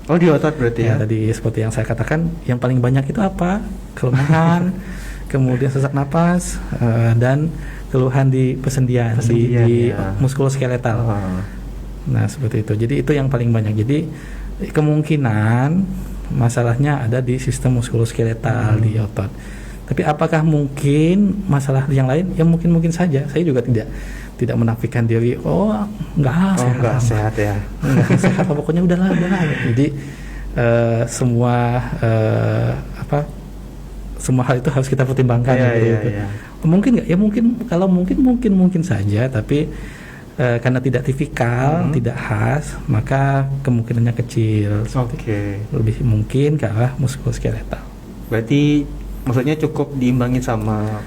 Oh, di otot berarti ya. Tadi seperti yang saya katakan, yang paling banyak itu apa? Kelemahan, kemudian sesak napas, dan keluhan di persendian di muskuloskeletal. Nah, seperti itu. Jadi itu yang paling banyak. Jadi kemungkinan masalahnya ada di sistem muskuloskeletal di otot. Tapi apakah mungkin masalah yang lain? Ya mungkin saja. Saya juga tidak menafikan diri. Enggak sehat ya. Enggak sehat. Pokoknya udahlah. Jadi semua semua hal itu harus kita pertimbangkan. Mungkin nggak? Ya mungkin. Kalau mungkin saja. Tapi karena tidak tipikal, tidak khas, maka kemungkinannya kecil. Lebih mungkin ke arah muskuloskeletal. Berarti maksudnya cukup diimbangin sama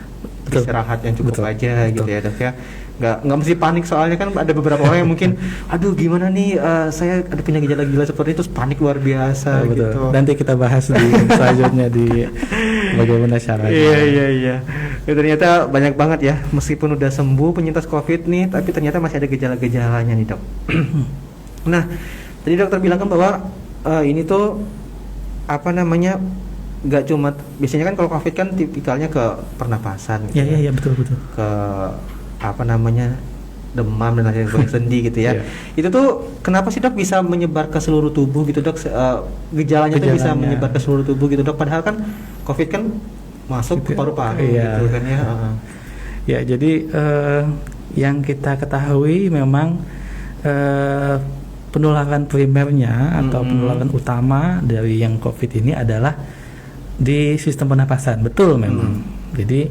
istirahat yang cukup aja gitu ya dok ya. Nggak mesti panik, soalnya kan ada beberapa orang yang mungkin aduh gimana nih, saya ada punya gejala seperti itu, panik luar biasa gitu. Nanti kita bahas di selanjutnya di bagaimana caranya. Iya. Ternyata banyak banget ya, meskipun udah sembuh penyintas COVID nih, tapi ternyata masih ada gejala-gejalanya nih dok. Nah, tadi dokter bilang kan bahwa ini tuh nggak cuma, biasanya kan kalau COVID kan tipikalnya ke pernapasan gitu. Iya, betul. Ke demam dan lain-lain, sendi gitu ya. Itu tuh kenapa sih dok bisa menyebar ke seluruh tubuh gitu dok? Gejalanya tuh bisa menyebar ke seluruh tubuh gitu dok, padahal kan COVID kan masuk ke paru-paru gitu kan ya. Ya, jadi yang kita ketahui memang penularan primernya atau penularan utama dari yang COVID ini adalah di sistem pernapasan. Betul memang. Jadi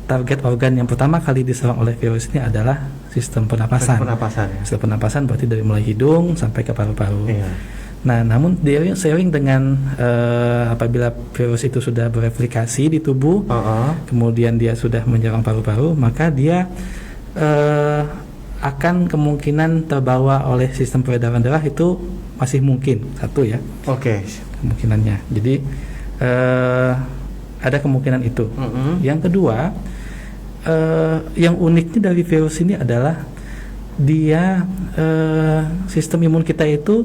target organ yang pertama kali diserang oleh virus ini adalah sistem pernapasan. Sistem pernapasan berarti dari mulai hidung sampai ke paru-paru. Nah, namun seiring dengan apabila virus itu sudah bereplikasi di tubuh, kemudian dia sudah menyerang paru-paru, maka dia akan kemungkinan terbawa oleh sistem peredaran darah itu masih mungkin, satu ya. Kemungkinannya. Jadi ada kemungkinan itu. Mm-mm. Yang kedua, yang uniknya dari virus ini adalah dia sistem imun kita itu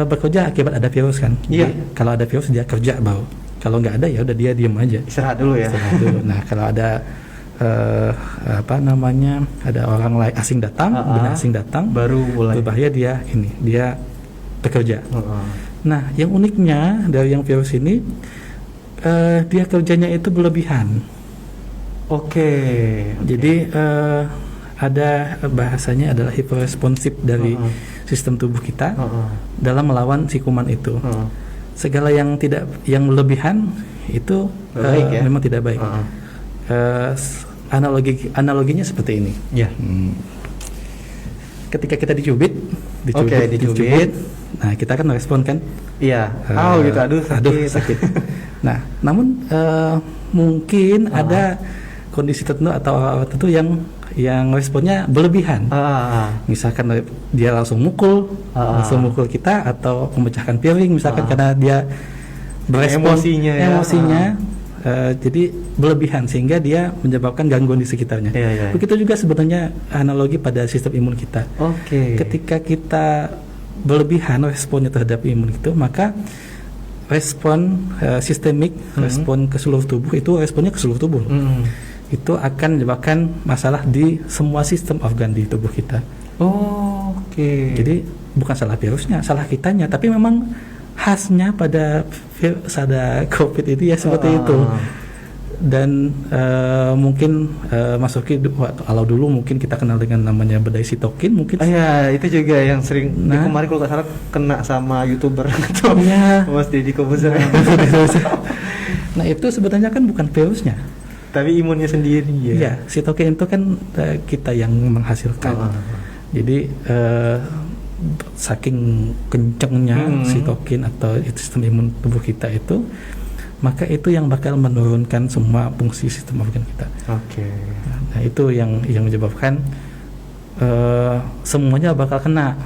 bekerja akibat ada virus kan. Iya. Jadi, kalau ada virus dia kerja baru. Kalau nggak ada ya udah dia diem aja. Istirahat dulu ya. Istirahat dulu. Nah kalau ada ada orang lain asing datang, benar asing datang, baru mulai berbahaya dia bekerja. Nah yang uniknya dari yang virus ini dia kerjanya itu berlebihan. Oke. Jadi ada bahasanya adalah hiperresponsif dari sistem tubuh kita dalam melawan si kuman itu. Segala yang berlebihan itu baik, ya? memang tidak baik. Analoginya seperti ini. Ya. Ketika kita dicubit, nah kita kan respon kan? Iya. Gitu. Aduh sakit. Nah, namun mungkin ada kondisi tertentu atau orang tertentu yang responnya berlebihan. Misalkan dia langsung mukul kita atau memecahkan piring misalkan karena dia berespon emosinya. Jadi berlebihan sehingga dia menyebabkan gangguan di sekitarnya. Begitu juga sebenarnya analogi pada sistem imun kita. Ketika kita berlebihan responnya terhadap imun itu, maka respon sistemik, respon ke seluruh tubuh itu responnya ke seluruh tubuh. Itu akan menyebabkan masalah di semua sistem organ di tubuh kita. Jadi bukan salah virusnya, salah kitanya, tapi memang khasnya pada COVID ini ya seperti itu. Dan mungkin Masuki kalau dulu mungkin kita kenal dengan namanya bedai sitokin mungkin. Itu juga yang sering kemarin kalau nggak salah kena sama YouTuber itu. Mas Deddy Kobuzer. Nah itu sebenarnya kan bukan virusnya, tapi imunnya sendiri ya. Iya, sitokin itu kan kita yang menghasilkan. Jadi saking kencengnya sitokin atau sistem imun tubuh kita itu, maka itu yang bakal menurunkan semua fungsi sistem organ kita. Nah itu yang menyebabkan semuanya bakal kena.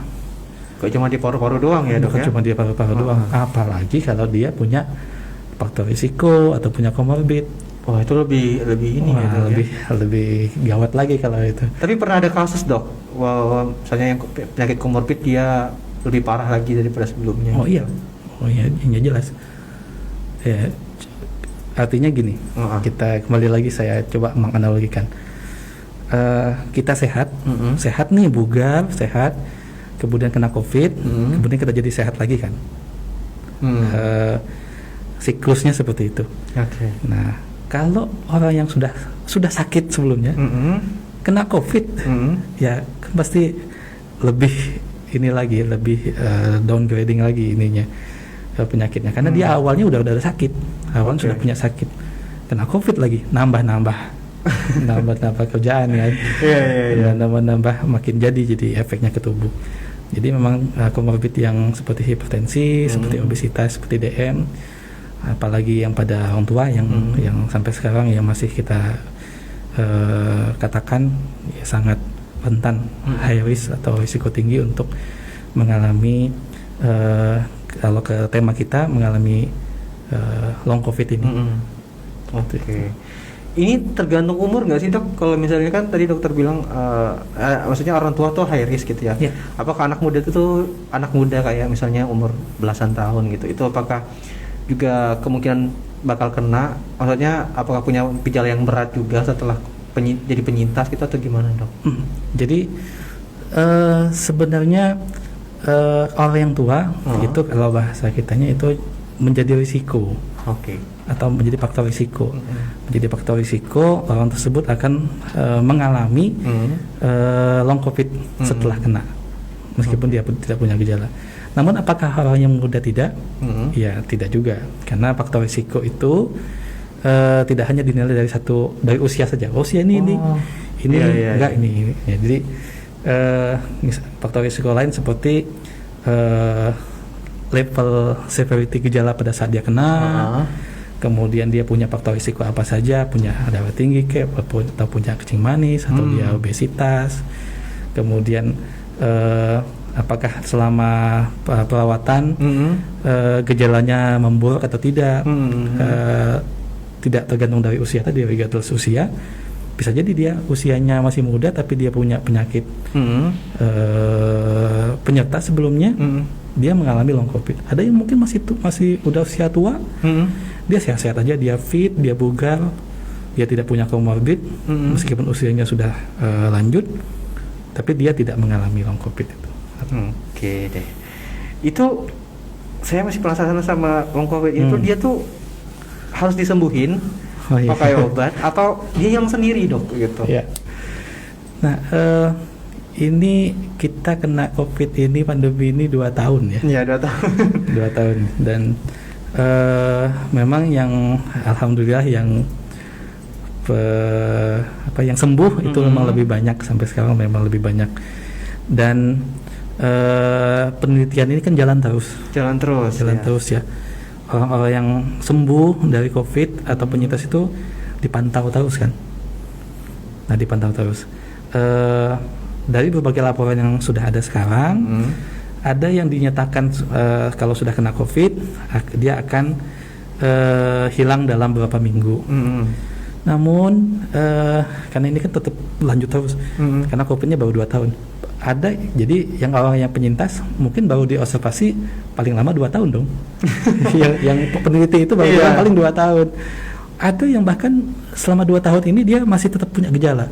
Kok cuma di paru-paru doang ya dok? Bukan cuma di paru-paru doang, apalagi kalau dia punya faktor risiko atau punya komorbid. Itu lebih ini ya, lebih gawat lagi kalau itu. Tapi pernah ada kasus dok, misalnya yang penyakit komorbid dia lebih parah lagi daripada sebelumnya. Iya, jelas. Ya, artinya gini, kita kembali lagi saya coba menganalogikan. Kita sehat nih, bugar, sehat, kemudian kena COVID, kemudian kita jadi sehat lagi kan. Siklusnya seperti itu. Nah, kalau orang yang sudah sakit sebelumnya, kena COVID, ya kan pasti lebih downgrading lagi ininya penyakitnya, karena dia awalnya udah sakit, sudah punya sakit, kena COVID lagi, nambah kerjaan ya, nambah makin jadi efeknya ke tubuh. Jadi memang komorbid yang seperti hipertensi, seperti obesitas, seperti DM, apalagi yang pada orang tua yang sampai sekarang yang masih kita katakan ya sangat rentan, high risk atau risiko tinggi untuk mengalami kalau ke tema kita mengalami long COVID ini. Ini tergantung umur nggak sih dok? Kalau misalnya kan tadi dokter bilang, maksudnya orang tua tuh high risk gitu ya. Apakah anak muda itu tuh anak muda kayak misalnya umur belasan tahun gitu? Itu apakah juga kemungkinan bakal kena? Maksudnya apakah punya gejala yang berat juga setelah jadi penyintas gitu atau gimana dok? Jadi sebenarnya orang yang tua itu kalau bahasa kitanya itu menjadi risiko. Atau menjadi faktor risiko. Menjadi faktor risiko, orang tersebut akan mengalami long COVID setelah kena, meskipun dia tidak punya gejala. Namun apakah orang yang muda tidak? Ya tidak juga, karena faktor risiko itu tidak hanya dinilai dari usia saja. Usia ini enggak ini. Ya, jadi faktor risiko lain seperti level severity gejala pada saat dia kena, kemudian dia punya faktor risiko apa saja, punya darah tinggi atau punya kencing manis, atau dia obesitas, kemudian apakah selama perawatan gejalanya memburuk atau tidak, tidak tergantung dari usia tadi, regardless usia. Bisa jadi dia usianya masih muda tapi dia punya penyakit penyerta sebelumnya, dia mengalami long COVID. Ada yang mungkin masih udah usia tua, dia sehat-sehat aja, dia fit, dia bugar, dia tidak punya komorbid, meskipun usianya sudah lanjut, tapi dia tidak mengalami long COVID itu. Oke deh. Itu saya masih penasaran sama long COVID itu, dia tuh harus disembuhin pakai obat atau dia yang sendiri dok gitu? Ya. Nah, ini kita kena COVID ini, pandemi ini 2 tahun ya. Iya 2 tahun. 2 tahun, dan memang yang alhamdulillah yang yang sembuh itu memang lebih banyak, sampai sekarang memang lebih banyak. Dan penelitian ini kan jalan terus ya. Orang-orang yang sembuh dari COVID atau penyintas itu dipantau terus kan. Nah, dipantau terus. Dari berbagai laporan yang sudah ada sekarang, ada yang dinyatakan kalau sudah kena COVID, dia akan hilang dalam beberapa minggu. Namun karena ini kan tetap lanjut terus, karena COVID-nya baru 2 tahun. Ada, jadi yang orang yang penyintas mungkin baru diobservasi paling lama 2 tahun dong. yang peneliti itu baru paling 2 tahun. Ada yang bahkan selama 2 tahun ini dia masih tetap punya gejala.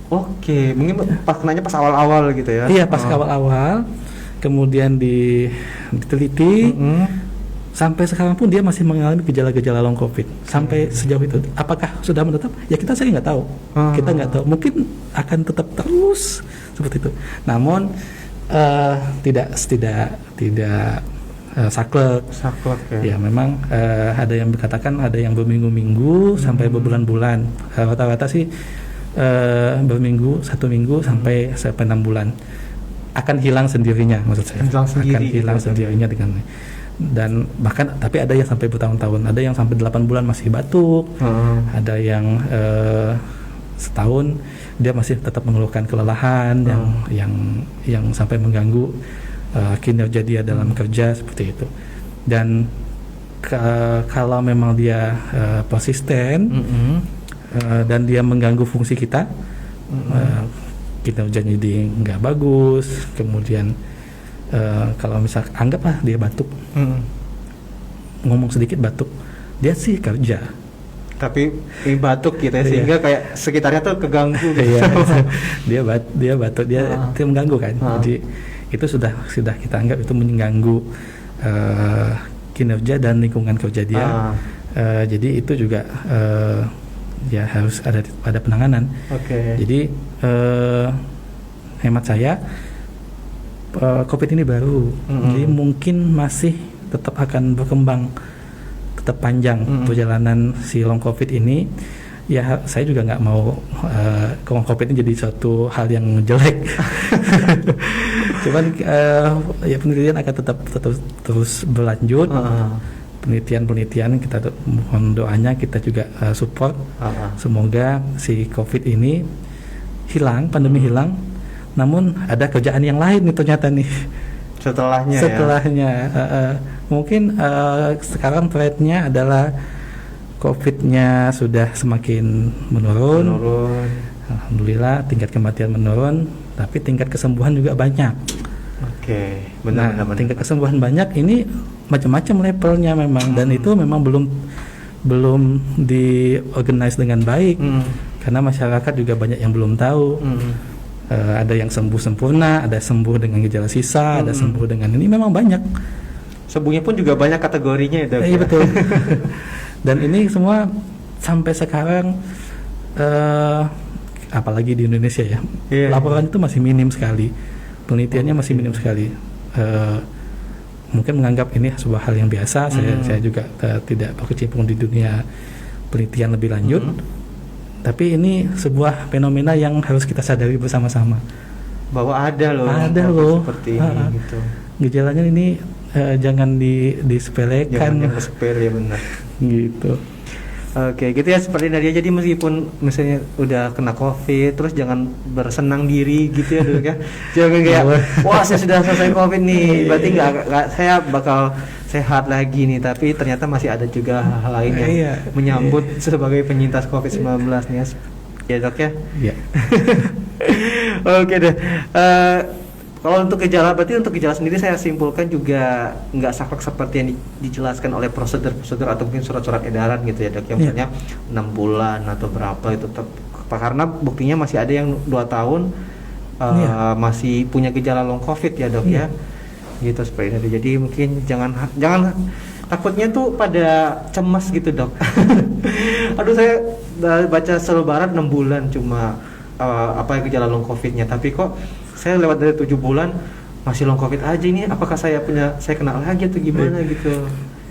Oke, mungkin kenanya pas awal-awal gitu ya? Iya, pas awal-awal, kemudian diteliti, sampai sekarang pun dia masih mengalami gejala-gejala long COVID. Sampai sejauh itu, apakah sudah menetap? Ya kita sih nggak tahu. Kita nggak tahu. Mungkin akan tetap terus seperti itu. Namun tidak saklek. Ya memang ada yang berkatakan ada yang berminggu-minggu sampai berbulan-bulan. Rata-rata sih berminggu, 1 minggu sampai 6 bulan akan hilang sendirinya, maksud saya. Akan hilang sendirinya dengan, dan bahkan tapi ada yang sampai bertahun-tahun, ada yang sampai 8 bulan masih batuk, ada yang setahun dia masih tetap mengeluhkan kelelahan yang sampai mengganggu kinerja dia dalam kerja seperti itu. Dan kalau memang dia persisten dan dia mengganggu fungsi kita, kinerjanya jadi nggak bagus, kemudian kalau misal anggaplah dia batuk, ngomong sedikit batuk, dia sih kerja tapi batuk gitu ya, sehingga kayak sekitarnya tuh keganggu gitu. dia batuk, dia mengganggu kan. Jadi itu sudah kita anggap itu mengganggu kinerja dan lingkungan kerja dia. Jadi itu juga ya harus ada penanganan. Jadi hemat saya COVID ini baru, jadi mungkin masih tetap akan berkembang, tetap panjang perjalanan si long COVID ini. Ya saya juga nggak mau long COVID ini jadi suatu hal yang jelek. Cuman ya penelitian akan tetap terus berlanjut. Penelitian kita mohon doanya, kita juga support. Semoga si COVID ini hilang, pandemi hilang. Namun ada kerjaan yang lain nih ternyata nih setelahnya. Mungkin sekarang trendnya adalah COVID-nya sudah semakin menurun. Alhamdulillah tingkat kematian menurun, tapi tingkat kesembuhan juga banyak. Benar. Tingkat kesembuhan banyak ini macam-macam levelnya memang, dan itu memang belum diorganize dengan baik, karena masyarakat juga banyak yang belum tahu. Ada yang sembuh sempurna, ada sembuh dengan gejala sisa, ada sembuh dengan ini, memang banyak. Sembuhnya pun juga banyak kategorinya itu. Iya betul. Dan ini semua sampai sekarang apalagi di Indonesia ya, laporan itu masih minim sekali, penelitiannya masih minim sekali. Mungkin menganggap ini sebuah hal yang biasa. Saya juga tidak berkecimpung di dunia penelitian lebih lanjut. Tapi ini sebuah fenomena yang harus kita sadari bersama-sama, bahwa ada loh seperti ini gitu. Gejalanya ini jangan disepelekan. Jangan sepele, benar. Gitu. Oke, gitu ya seperti Nadia. Jadi meskipun misalnya udah kena COVID, terus jangan bersenang diri gitu ya dok ya. Jangan kayak, wah saya sudah selesai COVID nih, berarti nggak saya bakal sehat lagi nih. Tapi ternyata masih ada juga hal lain yang menyambut sebagai penyintas COVID-19 nih ya dok ya. Iya. Oke deh. Kalau untuk gejala, berarti untuk gejala sendiri saya simpulkan juga nggak saklek seperti yang dijelaskan oleh prosedur-prosedur atau mungkin surat-surat edaran gitu ya dok, yang misalnya 6 bulan atau berapa itu karena buktinya masih ada yang 2 tahun masih punya gejala long covid ya dok ya, gitu seperti itu. Jadi mungkin jangan takutnya tuh pada cemas gitu dok. Aduh saya baca selebaran 6 bulan cuma gejala long covidnya, tapi kok saya lewat dari 7 bulan masih long covid aja ini, apakah saya kena lagi atau gimana gitu.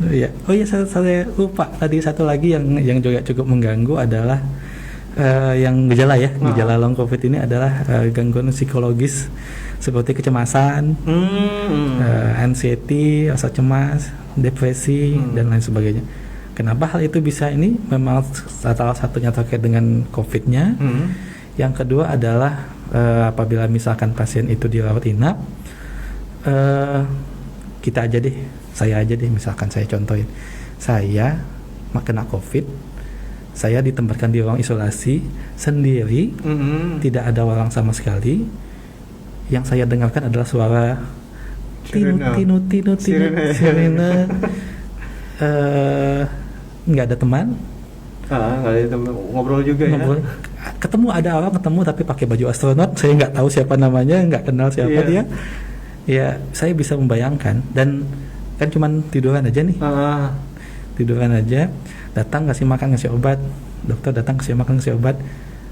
Iya. Oh iya, saya lupa tadi satu lagi yang juga cukup mengganggu adalah yang gejala ya. Gejala long covid ini adalah gangguan psikologis seperti kecemasan, anxiety, rasa cemas, depresi dan lain sebagainya. Kenapa hal itu bisa ini? Memang salah satunya terkait dengan COVID-nya. Yang kedua adalah apabila misalkan pasien itu dirawat inap, saya aja deh, misalkan saya contohin, saya kena COVID, saya ditempatkan di ruang isolasi sendiri, tidak ada orang sama sekali. Yang saya dengarkan adalah suara tinu sirene. Nggak ada teman. Nggak ada teman, ngobrol juga ya. Ada orang ketemu tapi pakai baju astronot, saya nggak tahu siapa namanya, nggak kenal siapa dia. Ya saya bisa membayangkan, dan kan cuman tiduran aja nih, tiduran aja, datang kasih makan kasih obat, dokter datang kasih makan kasih obat,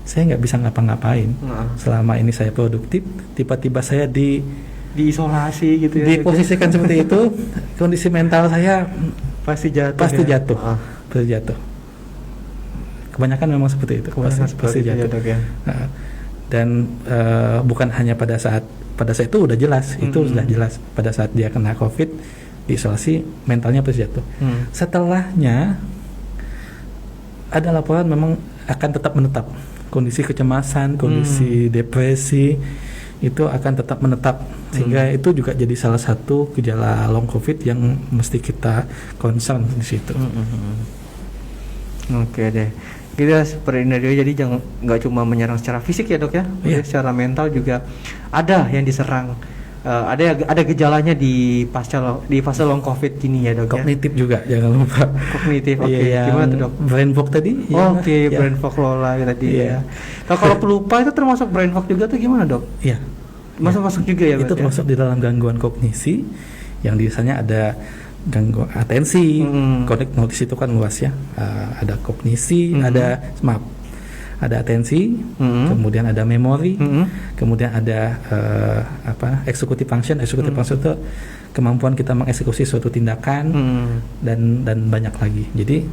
saya nggak bisa ngapa-ngapain. Selama ini saya produktif, tiba-tiba saya diisolasi gitu ya, diposisikan seperti itu, kondisi mental saya pasti jatuh. Kebanyakan memang seperti itu, pasti jatuh. Ya. Dan bukan hanya pada saat itu udah jelas, itu sudah jelas pada saat dia kena COVID diisolasi, mentalnya pasti jatuh. Setelahnya ada laporan memang akan tetap menetap kondisi kecemasan, kondisi depresi itu akan tetap menetap, sehingga itu juga jadi salah satu gejala long COVID yang mesti kita concern di situ. Oke deh. Kita seperti ini, jadi jangan nggak cuma menyerang secara fisik ya dok ya, secara mental juga ada yang diserang. Ada gejalanya di fase long covid gini ya dok. Kognitif juga jangan lupa. Kognitif, oke. Gimana tuh dok? Brain fog tadi? Brain fog Lola tadi ya. Kalau pelupa itu termasuk brain fog juga tuh gimana dok? Iya. Masuk juga ya. Itu termasuk di dalam gangguan kognisi yang biasanya ada gangguan atensi, kognisi itu kan luas ya. Ada kognisi, ada atensi, kemudian ada memori, kemudian ada executive function. Executive function itu kemampuan kita mengeksekusi suatu tindakan, dan banyak lagi. Jadi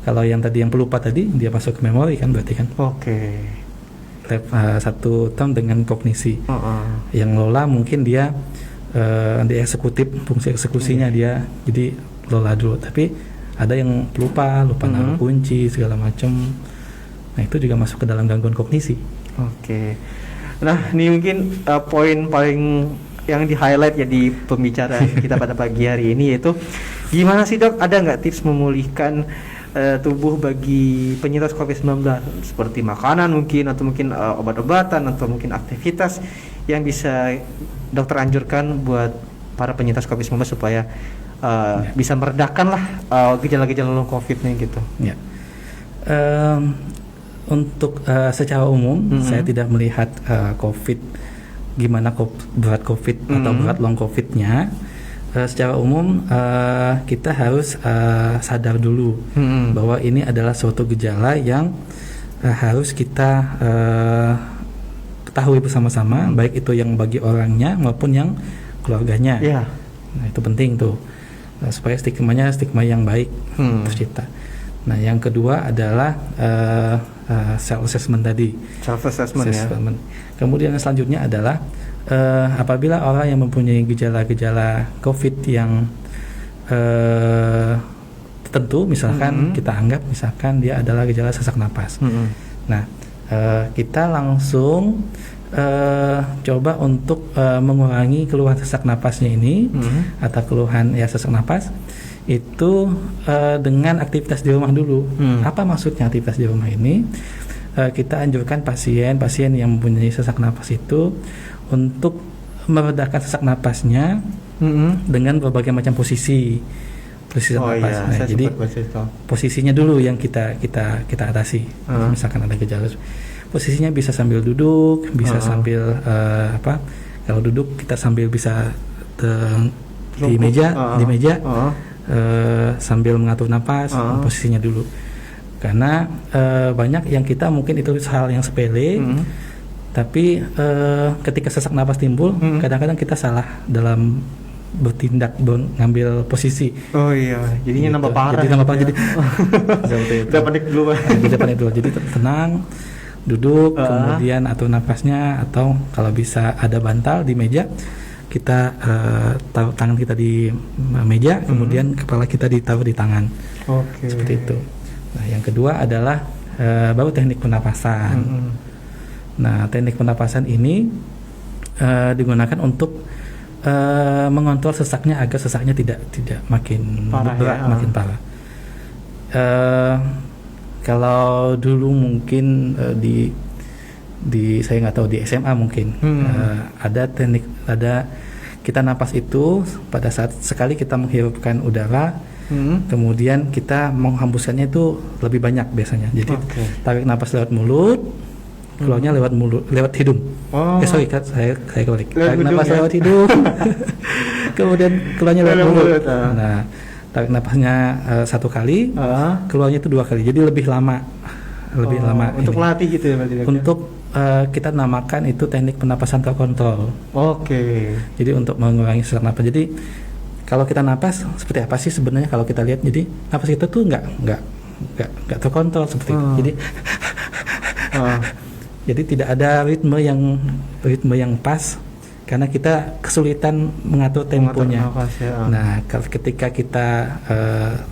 kalau yang tadi yang pelupa tadi dia masuk ke memori kan, berarti kan. Oke. Satu term dengan kognisi. Yang Lola mungkin dia di eksekutif, fungsi eksekusinya dia jadi Lola dulu, tapi ada yang lupa naruh kunci segala macam. Nah itu juga masuk ke dalam gangguan kognisi. Oke. Nah ini mungkin poin paling yang di highlight ya di pembicaraan kita pada pagi hari ini, yaitu gimana sih dok, ada nggak tips memulihkan tubuh bagi penyintas COVID-19, seperti makanan mungkin, atau mungkin obat-obatan, atau mungkin aktivitas yang bisa dokter anjurkan buat para penyintas COVID-19 supaya bisa meredakan lah gejala-gejala long COVID-nya gitu. Ya. Untuk secara umum saya tidak melihat COVID gimana berat COVID atau berat long COVID-nya. Secara umum kita harus sadar dulu bahwa ini adalah suatu gejala yang harus kita ketahui bersama-sama, baik itu yang bagi orangnya maupun yang keluarganya. Nah itu penting tuh, supaya stigma yang baik tercipta. Nah yang kedua adalah self assessment tadi. Self assessment ya. Kemudian yang selanjutnya adalah apabila orang yang mempunyai gejala-gejala COVID yang tertentu, misalkan kita anggap misalkan dia adalah gejala sesak napas. Nah, kita langsung coba untuk mengurangi keluhan sesak napasnya ini atau keluhan ya sesak napas itu dengan aktivitas di rumah dulu. Apa maksudnya aktivitas di rumah ini? Kita anjurkan pasien yang mempunyai sesak napas itu untuk meredakan sesak napasnya dengan berbagai macam posisi napas. Iya, Nah, jadi posisinya dulu yang kita atasi. Misalkan ada gejala, posisinya bisa sambil duduk, bisa sambil kalau duduk kita sambil bisa di meja sambil mengatur napas, posisinya dulu. Karena banyak yang kita mungkin itu hal yang sepele, tapi ketika sesak napas timbul, kadang-kadang kita salah dalam bertindak, ngambil posisi. Oh iya, jadinya nambah parah. Jadi nambah parah, jadi seperti itu. Udah panik dulu. Udah panik dulu. Jadi tenang, duduk, kemudian atur napasnya, atau kalau bisa ada bantal di meja, kita taruh tangan kita di meja, kemudian kepala kita ditaruh di tangan. Seperti itu. Nah, yang kedua adalah baru teknik pernapasan. Nah, teknik pernapasan ini digunakan untuk mengontrol sesaknya agar sesaknya tidak makin parah, berat, makin parah. Kalau dulu mungkin di saya nggak tahu, di SMA mungkin ada teknik, kita napas itu pada saat sekali kita menghirupkan udara, kemudian kita menghembuskannya itu lebih banyak biasanya. Jadi tarik napas lewat mulut, keluarnya lewat hidung. Sorry, saya kebalik. Tarik napas lewat hidung, kemudian keluarnya lewat mulut. Nah, tarik napasnya satu kali, keluarnya itu 2 kali. Jadi lebih lama. Untuk latih gitu ya berarti. Untuk kita namakan itu teknik pernapasan terkontrol. Jadi untuk mengurangi sesak napas. Jadi kalau kita napas seperti apa sih sebenarnya kalau kita lihat? Jadi napas kita tuh nggak terkontrol seperti itu. Jadi tidak ada ritme yang pas karena kita kesulitan mengatur temponya. Nah, ketika kita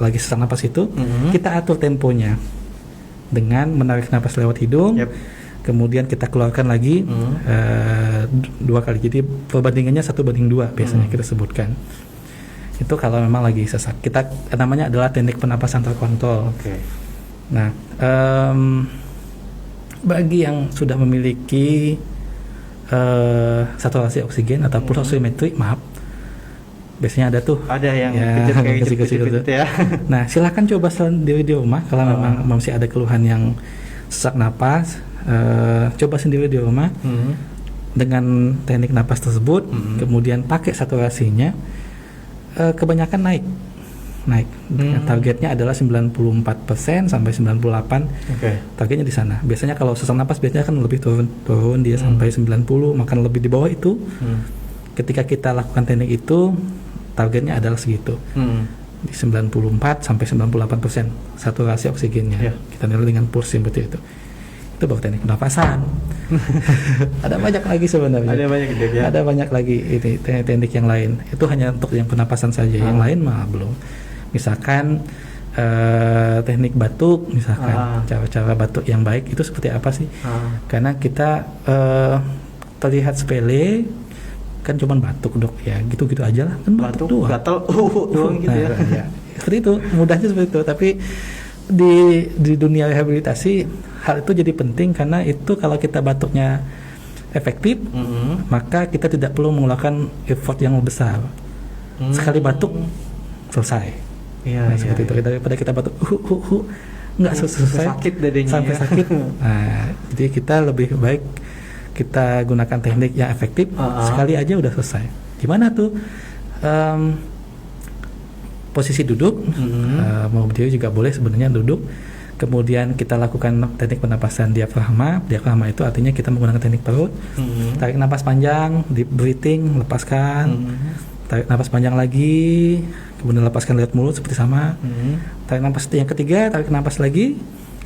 lagi sesak napas itu, kita atur temponya dengan menarik napas lewat hidung, kemudian kita keluarkan lagi 2 kali. Jadi perbandingannya 1:2 biasanya kita sebutkan. Itu kalau memang lagi sesak. Kita namanya adalah teknik pernapasan terkontrol. Nah, bagi yang sudah memiliki saturasi oksigen atau pulse oximetry, biasanya ada tuh. Ada yang kecil-kecil ya. Nah, silakan coba sendiri di rumah kalau memang masih ada keluhan yang sesak napas. Coba sendiri di rumah dengan teknik napas tersebut, kemudian pakai saturasinya. Kebanyakan naik. Targetnya adalah 94% sampai 98%. Targetnya di sana. Biasanya kalau sesak napas biasanya kan lebih turun dia sampai 90, makan lebih di bawah itu. Ketika kita lakukan teknik itu, targetnya adalah segitu. Di 94 sampai 98% saturasi oksigennya. Kita nilai dengan pulse seperti itu. Itu baru teknik pernapasan. Ada banyak lagi sebenarnya. Ada banyak lagi ini teknik yang lain. Itu hanya untuk yang pernapasan saja. Yang lain mah belum. Misalkan teknik batuk, misalkan cara-cara batuk yang baik itu seperti apa sih? Karena kita terlihat sepele, kan cuman batuk dok ya, gitu-gitu aja lah, kan batuk doang. Gatel doang gitu ya. Seperti itu, mudahnya seperti itu. Tapi di dunia rehabilitasi hal itu jadi penting karena itu kalau kita batuknya efektif, maka kita tidak perlu mengeluarkan effort yang besar. Sekali batuk selesai. Seperti itu. Daripada kita batuk nggak selesai sampai sakit. Nah, jadi kita lebih baik kita gunakan teknik yang efektif, sekali aja udah selesai. Gimana tuh? Posisi duduk, mau berdiri juga boleh sebenarnya duduk. Kemudian kita lakukan teknik pernapasan diafragma. Diafragma itu artinya kita menggunakan teknik perut. Tarik napas panjang, deep breathing, lepaskan. Tarik napas panjang lagi, kemudian lepaskan lewat mulut seperti sama. Tarik napas yang ketiga, tarik napas lagi,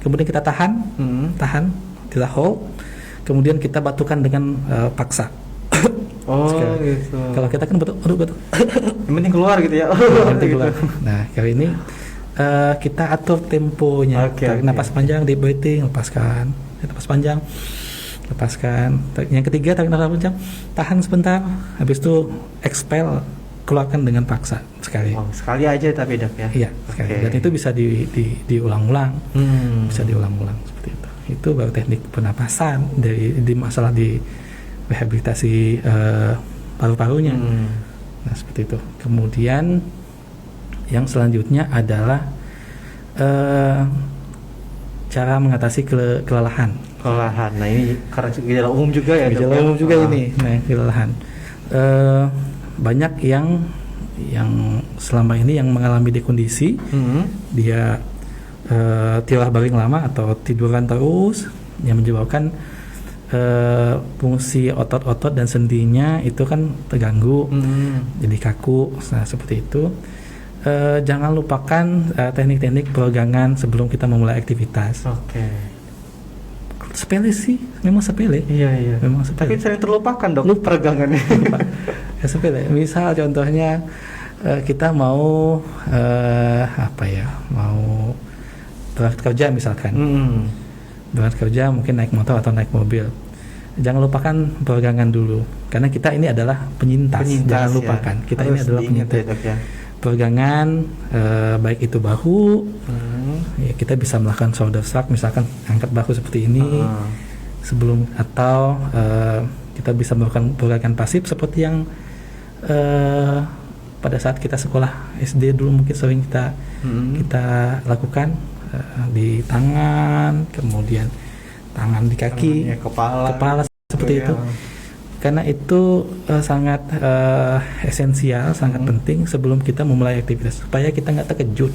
kemudian kita tahan, kita hold. Kemudian kita batukan dengan paksa. Gitu. Kalau kita kan batuk. Yang penting keluar gitu ya. Keluar. Nah, kali ini kita atur temponya. Tarik napas panjang, deep breathing, lepaskan. Napas panjang, lepaskan. Yang ketiga, tarik napas panjang, tahan sebentar, habis itu expel, keluarkan dengan paksa sekali. Sekali aja tapi Dok ya? Iya, sekali. Dan itu bisa diulang-ulang, bisa diulang-ulang seperti itu. Itu baru teknik pernapasan di masalah di rehabilitasi paru-parunya. Nah seperti itu. Kemudian yang selanjutnya adalah cara mengatasi kelelahan. Nah ini karena gejala umum juga ya. Gejala umum juga ini. Nah kelelahan. Banyak yang selama ini yang mengalami dekondisi, dia tilah baring lama atau tiduran terus, yang menyebabkan fungsi otot-otot dan sendinya itu kan terganggu, jadi kaku. Nah seperti itu. Jangan lupakan teknik-teknik peregangan sebelum kita memulai aktivitas. Sepele sih, memang sepele. Iya. Memang sepele. Tapi sering terlupakan Dok. Peregangannya. Ya, sepele. Misal contohnya kita mau mau berangkat kerja misalkan. Berangkat kerja mungkin naik motor atau naik mobil. Jangan lupakan peregangan dulu, karena kita ini adalah penyintas. Jangan lupakan, kita ini adalah penyintas. Peregangan, baik itu bahu, ya kita bisa melakukan shoulder shrug, misalkan angkat bahu seperti ini sebelum, atau kita bisa melakukan peregangan pasif seperti yang pada saat kita sekolah SD dulu mungkin sering kita lakukan, di tangan, kemudian tangan di kaki, kepala seperti itu. Karena itu sangat esensial, sangat penting sebelum kita memulai aktivitas, supaya kita nggak terkejut.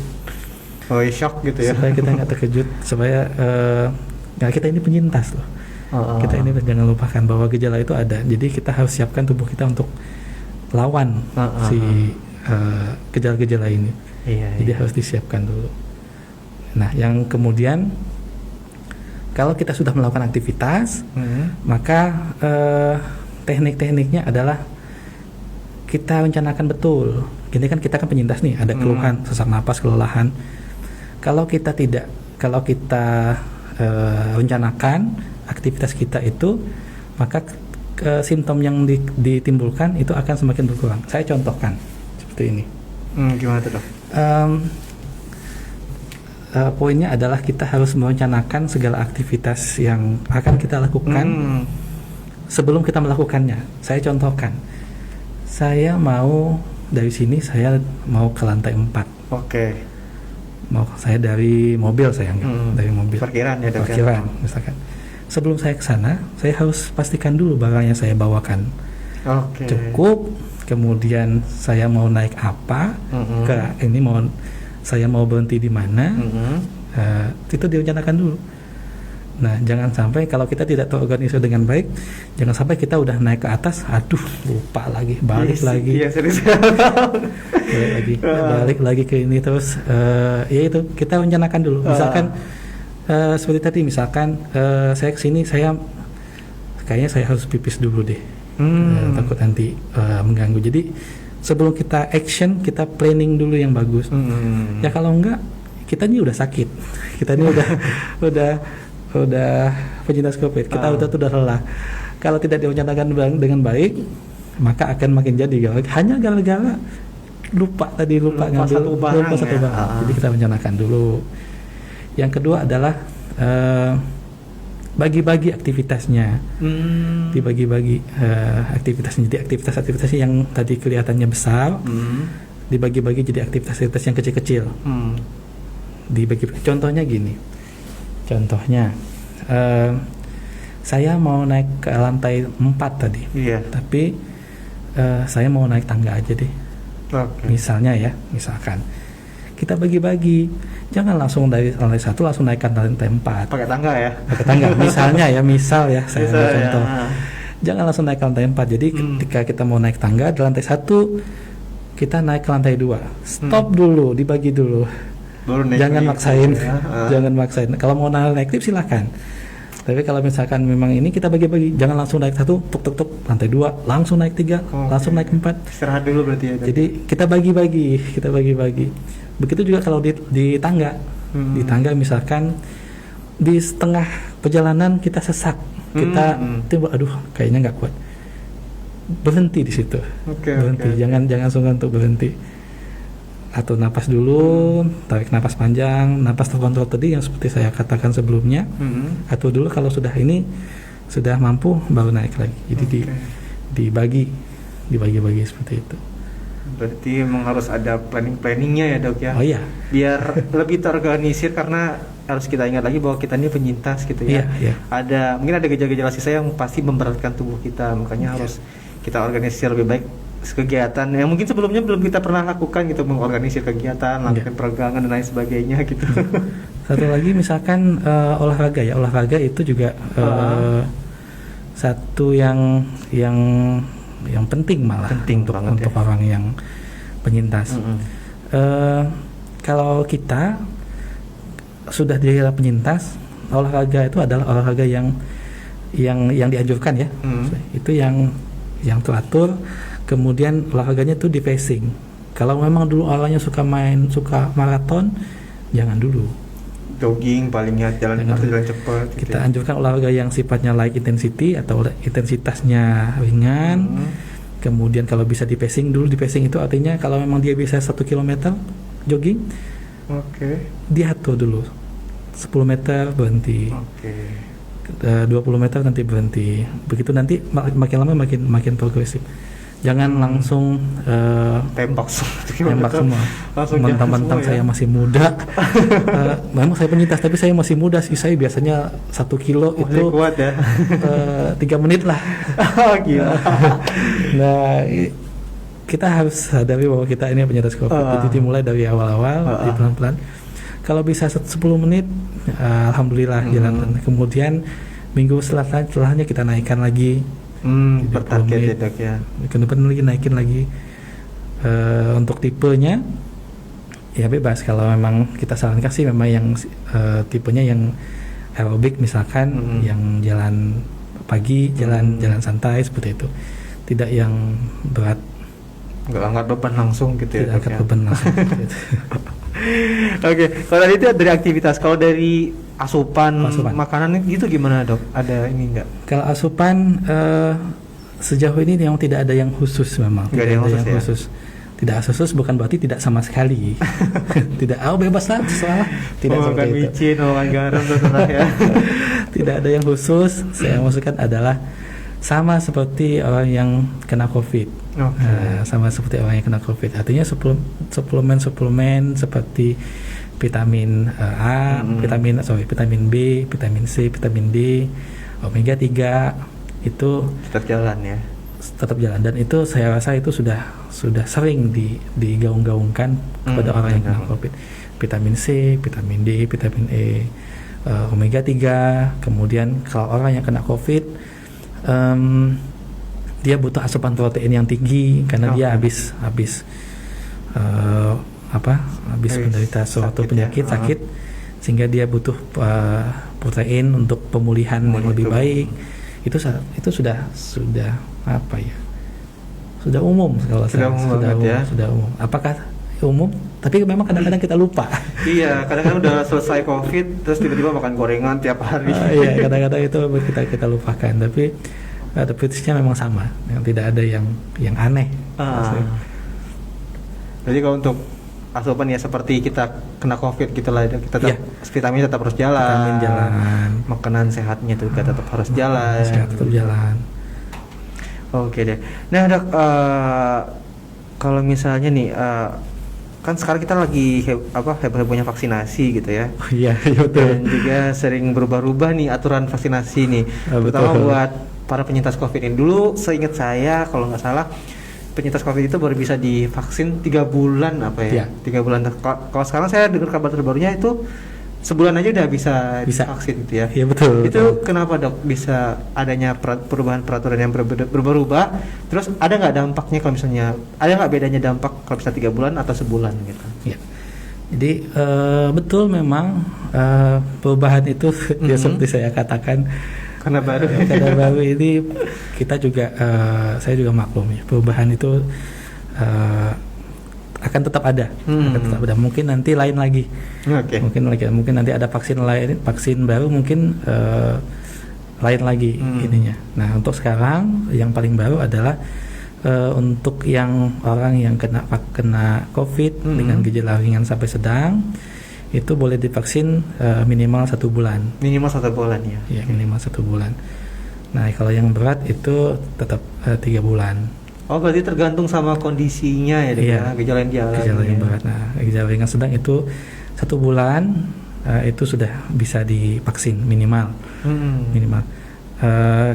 Shock gitu ya. Supaya kita nggak terkejut, supaya kita ini penyintas loh. Kita ini jangan lupakan bahwa gejala itu ada. Jadi kita harus siapkan tubuh kita untuk lawan gejala-gejala ini. Jadi harus disiapkan dulu. Nah, yang kemudian kalau kita sudah melakukan aktivitas, maka teknik-tekniknya adalah kita rencanakan betul. Gini kan kita kan penyintas nih, ada keluhan, sesak napas, kelelahan. Kalau kita rencanakan aktivitas kita itu, maka simptom yang ditimbulkan itu akan semakin berkurang. Saya contohkan seperti ini. Gimana tuh Dok? Poinnya adalah kita harus merencanakan segala aktivitas yang akan kita lakukan sebelum kita melakukannya. Saya contohkan, saya mau dari sini, saya mau ke lantai 4. Mau saya dari mobil, saya dari mobil. Parkiran ya Dok? Parkiran misalkan. Sebelum saya ke sana, saya harus pastikan dulu barang yang saya bawakan cukup. Kemudian saya mau naik apa, saya mau berhenti di mana, itu direncanakan dulu. Nah, jangan sampai kalau kita tidak terorganisir dengan baik, jangan sampai kita udah naik ke atas, aduh lupa lagi, balik lagi, balik lagi ke ini terus. Ya itu kita rencanakan dulu. Misalkan seperti tadi, misalkan saya kesini, kayaknya saya harus pipis dulu deh, takut nanti mengganggu. Jadi sebelum kita action, kita planning dulu yang bagus. Ya kalau enggak, kita ini udah sakit, kita ini udah penyintas COVID, kita udah lelah. Kalau tidak direncanakan dengan baik, maka akan makin jadi hanya gara-gara lupa ngambil satu barang. Jadi kita rencanakan dulu. Yang kedua adalah bagi-bagi aktivitasnya, dibagi-bagi aktivitasnya. Jadi aktivitas yang tadi kelihatannya besar, dibagi-bagi jadi aktivitas yang kecil-kecil. Dibagi. Contohnya gini. Contohnya, saya mau naik ke lantai 4 tadi, tapi saya mau naik tangga aja deh. Misalkan kita bagi-bagi, jangan langsung dari lantai 1 langsung naik ke lantai 4. Pakai tangga ya? Pakai tangga, misal ya, saya contoh. Jangan langsung naik ke lantai 4. Jadi ketika kita mau naik tangga di lantai 1, kita naik ke lantai 2. Stop dulu, dibagi dulu. Jangan maksain, jangan maksain. Kalau mau naik lift silahkan, Tapi kalau misalkan memang ini kita bagi-bagi, jangan langsung naik 1, tuk, lantai 2, langsung naik 3, langsung naik 4. Istirahat dulu berarti ya, Dok? Jadi kita bagi-bagi. Begitu juga kalau di tangga. Di tangga misalkan di setengah perjalanan kita sesak, kita tiba, aduh kayaknya nggak kuat, berhenti di situ. Berhenti. Jangan sungkan untuk berhenti. Atau napas dulu, tarik napas panjang, napas terkontrol tadi yang seperti saya katakan sebelumnya. Atau dulu kalau sudah mampu baru naik lagi. Jadi dibagi seperti itu. Berarti memang harus ada planningnya ya, Dok ya. Oh iya. Biar lebih terorganisir, karena harus kita ingat lagi bahwa kita ini penyintas gitu ya. Iya. Mungkin ada gejala-gejala sisa yang pasti memberatkan tubuh kita, makanya harus kita organisir lebih baik kegiatan yang mungkin sebelumnya belum kita pernah lakukan gitu, mengorganisir kegiatan, lakukan peregangan dan lain sebagainya gitu. Satu lagi misalkan olahraga itu juga satu yang penting untuk orang yang penyintas. Kalau kita sudah dikira penyintas, olahraga itu adalah olahraga yang dianjurkan ya. Itu yang teratur. Kemudian olahraganya tuh di pacing. Kalau memang dulu orangnya suka maraton, jangan dulu. Jogging palingnya, jalan cepat. Kita anjurkan olahraga yang sifatnya light intensity atau intensitasnya ringan. Kemudian kalau bisa di pacing dulu. Di pacing itu artinya kalau memang dia bisa 1 km jogging, diatur dulu 10 meter berhenti. 20 meter nanti berhenti. Begitu nanti makin lama makin progresif. Jangan langsung tembak semua. Mentang-mentang saya masih muda. Memang saya penyintas tapi saya masih muda sih. Saya biasanya 1 kilo itu kuat ya. 3 menit lah. Gila. Nah, kita harus sadari bahwa kita ini penyintas COVID. Jadi mulai dari awal-awal, pelan-pelan. Kalau bisa 10 menit, alhamdulillah jalan. Kemudian minggu setelahnya kita naikkan lagi. Bertarget ya, Dok ya. Kemudian lagi naikin lagi. Untuk tipenya ya bebas. Kalau memang kita sarankan sih memang yang tipenya yang aerobik misalkan, yang jalan pagi, jalan santai seperti itu. Tidak yang berat. Nggak angkat beban langsung gitu ya. Tidak angkat beban langsung. Oke, kalau tadi itu dari aktivitas. Kalau dari asupan makanan gitu gimana, Dok? Ada ini enggak? Kalau asupan sejauh ini yang tidak ada yang khusus memang. Tidak ada yang khusus. Tidak khusus bukan berarti tidak sama sekali. Tidak, bebas lah, terserah. Tidak makan micin, makan garam, terserah ya. Tidak ada yang khusus. Saya maksudkan adalah sama seperti orang yang kena COVID. Sama seperti orang yang kena COVID. Artinya suplemen seperti vitamin A, vitamin B, vitamin C, vitamin D, omega 3 itu tetap jalan ya. Tetap jalan, dan itu saya rasa itu sudah sering digaung-gaungkan kepada orang yang kena COVID. Vitamin C, vitamin D, vitamin E, omega 3. Kemudian kalau orang yang kena COVID, dia butuh asupan protein yang tinggi karena dia habis menderita suatu penyakit sakit, sehingga dia butuh protein untuk pemulihan yang lebih baik. Itu sudah apa ya? Sudah umum kalau sudah umum. Apakah umum? Tapi memang kadang-kadang kita lupa. Iya, kadang-kadang udah selesai COVID terus tiba-tiba makan gorengan tiap hari. Iya, kadang-kadang itu kita lupakan. Tapi prinsipnya memang sama, yang tidak ada yang aneh. Jadi kalau untuk asupan ya seperti kita kena COVID gitu lah, kita vitamin tetap harus jalan. Makanan sehatnya juga tetap harus jalan. Oke deh. Nah, Dok, kalau misalnya nih kan sekarang kita lagi heboh-hebohnya vaksinasi gitu ya. Iya, betul. Dan juga sering berubah-ubah nih aturan vaksinasi nih. Terutama buat para penyintas COVID ini. Dulu seingat saya kalau nggak salah penyintas COVID itu baru bisa divaksin 3 bulan 3 bulan. Kalau sekarang saya dengar kabar terbarunya itu sebulan aja udah bisa divaksin gitu ya. Iya, betul. Itu kenapa, Dok, bisa adanya perubahan peraturan yang berubah-ubah? Terus ada nggak dampaknya kalau misalnya, ada nggak bedanya dampak kalau bisa 3 bulan atau sebulan gitu? Iya. Jadi betul memang perubahan itu ya seperti saya katakan, Karena baru. karena baru ini kita juga saya juga maklum ya, perubahan itu akan tetap ada, akan tetap ada. Mungkin nanti lain lagi, Oke. mungkin nanti ada vaksin lain, vaksin baru mungkin lain lagi ininya. Nah untuk sekarang yang paling baru adalah untuk yang orang yang kena COVID dengan gejala ringan sampai sedang, itu boleh divaksin minimal 1 bulan. Minimal 1 bulan ya. Ya minimal 1 bulan. Nah kalau yang berat itu tetap 3 bulan. Oh berarti tergantung sama kondisinya ya, Dok, Iya. ya? Gejala yang dialami. Gejala yang ya. berat. Nah gejala ringan sedang itu 1 bulan itu sudah bisa divaksin minimal. Minimal.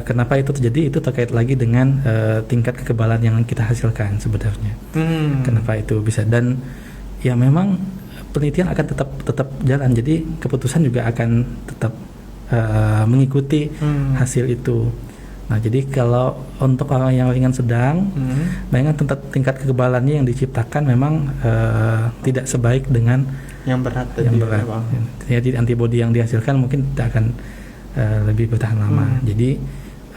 Kenapa itu terjadi? Itu terkait lagi dengan tingkat kekebalan yang kita hasilkan sebenarnya. Kenapa itu bisa, dan ya memang penelitian akan tetap jalan. Jadi keputusan juga akan tetap mengikuti hasil itu. Nah, jadi kalau untuk orang yang ringan sedang, memang tingkat kekebalannya yang diciptakan memang tidak sebaik dengan yang berat tadi. yang berat. Jadi antibodi yang dihasilkan mungkin tidak akan lebih bertahan lama. Jadi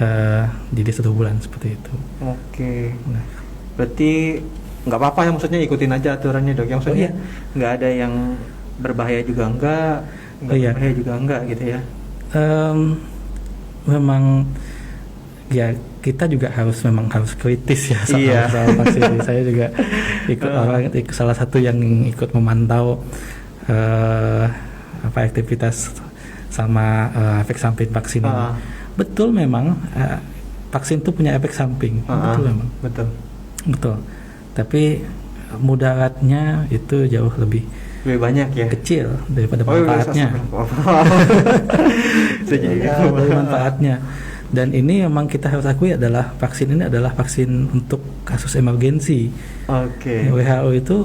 1 bulan seperti itu. Oke. Nah, Berarti nggak apa-apa ya, maksudnya ikutin aja aturannya, Dok. Yang maksudnya nggak ada yang berbahaya juga nggak berbahaya juga nggak gitu ya. Memang ya kita juga harus kritis ya soal vaksin ini. Saya juga ikut salah satu yang ikut memantau aktivitas sama efek samping vaksin ini. Betul memang vaksin itu punya efek samping. Betul memang. Betul. Tapi mudaratnya itu jauh lebih banyak ya, kecil daripada manfaatnya. Dari manfaatnya. Dan ini memang kita harus akui adalah vaksin ini adalah vaksin untuk kasus emergensi. WHO itu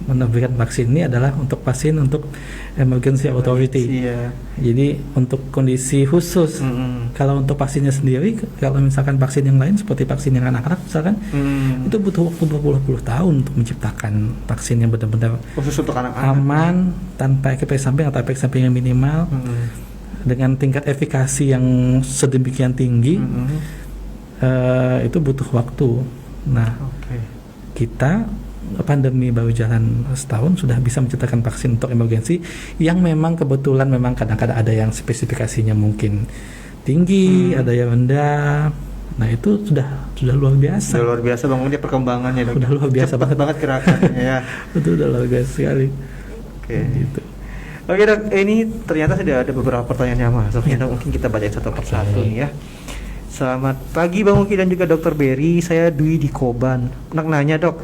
menerbitkan vaksin ini adalah untuk vaksin untuk emergency authority. Jadi untuk kondisi khusus. Kalau untuk vaksinnya sendiri, kalau misalkan vaksin yang lain seperti vaksin yang anak-anak misalkan, itu butuh waktu berpuluh-puluh tahun untuk menciptakan vaksin yang benar-benar khusus untuk anak-anak, aman, tanpa efek samping atau efek samping yang minimal, dengan tingkat efikasi yang sedemikian tinggi. Itu butuh waktu. Nah, kita pandemi baru jalan setahun sudah bisa menciptakan vaksin untuk emergensi yang memang kebetulan memang kadang-kadang ada yang spesifikasinya mungkin tinggi, ada yang rendah. Nah itu sudah luar biasa. Sudah luar biasa Bang, dia perkembangannya. Sudah luar biasa banget gerakannya ya. Betul, udah luar biasa sekali. Gitu. Oke Dok, ini ternyata sudah ada beberapa pertanyaan yang masuk. Mungkin kita bacain satu persatu nih ya. Selamat pagi Bang Uki dan juga Dr. Berry, saya Dwi di Koban. Nanya Dok,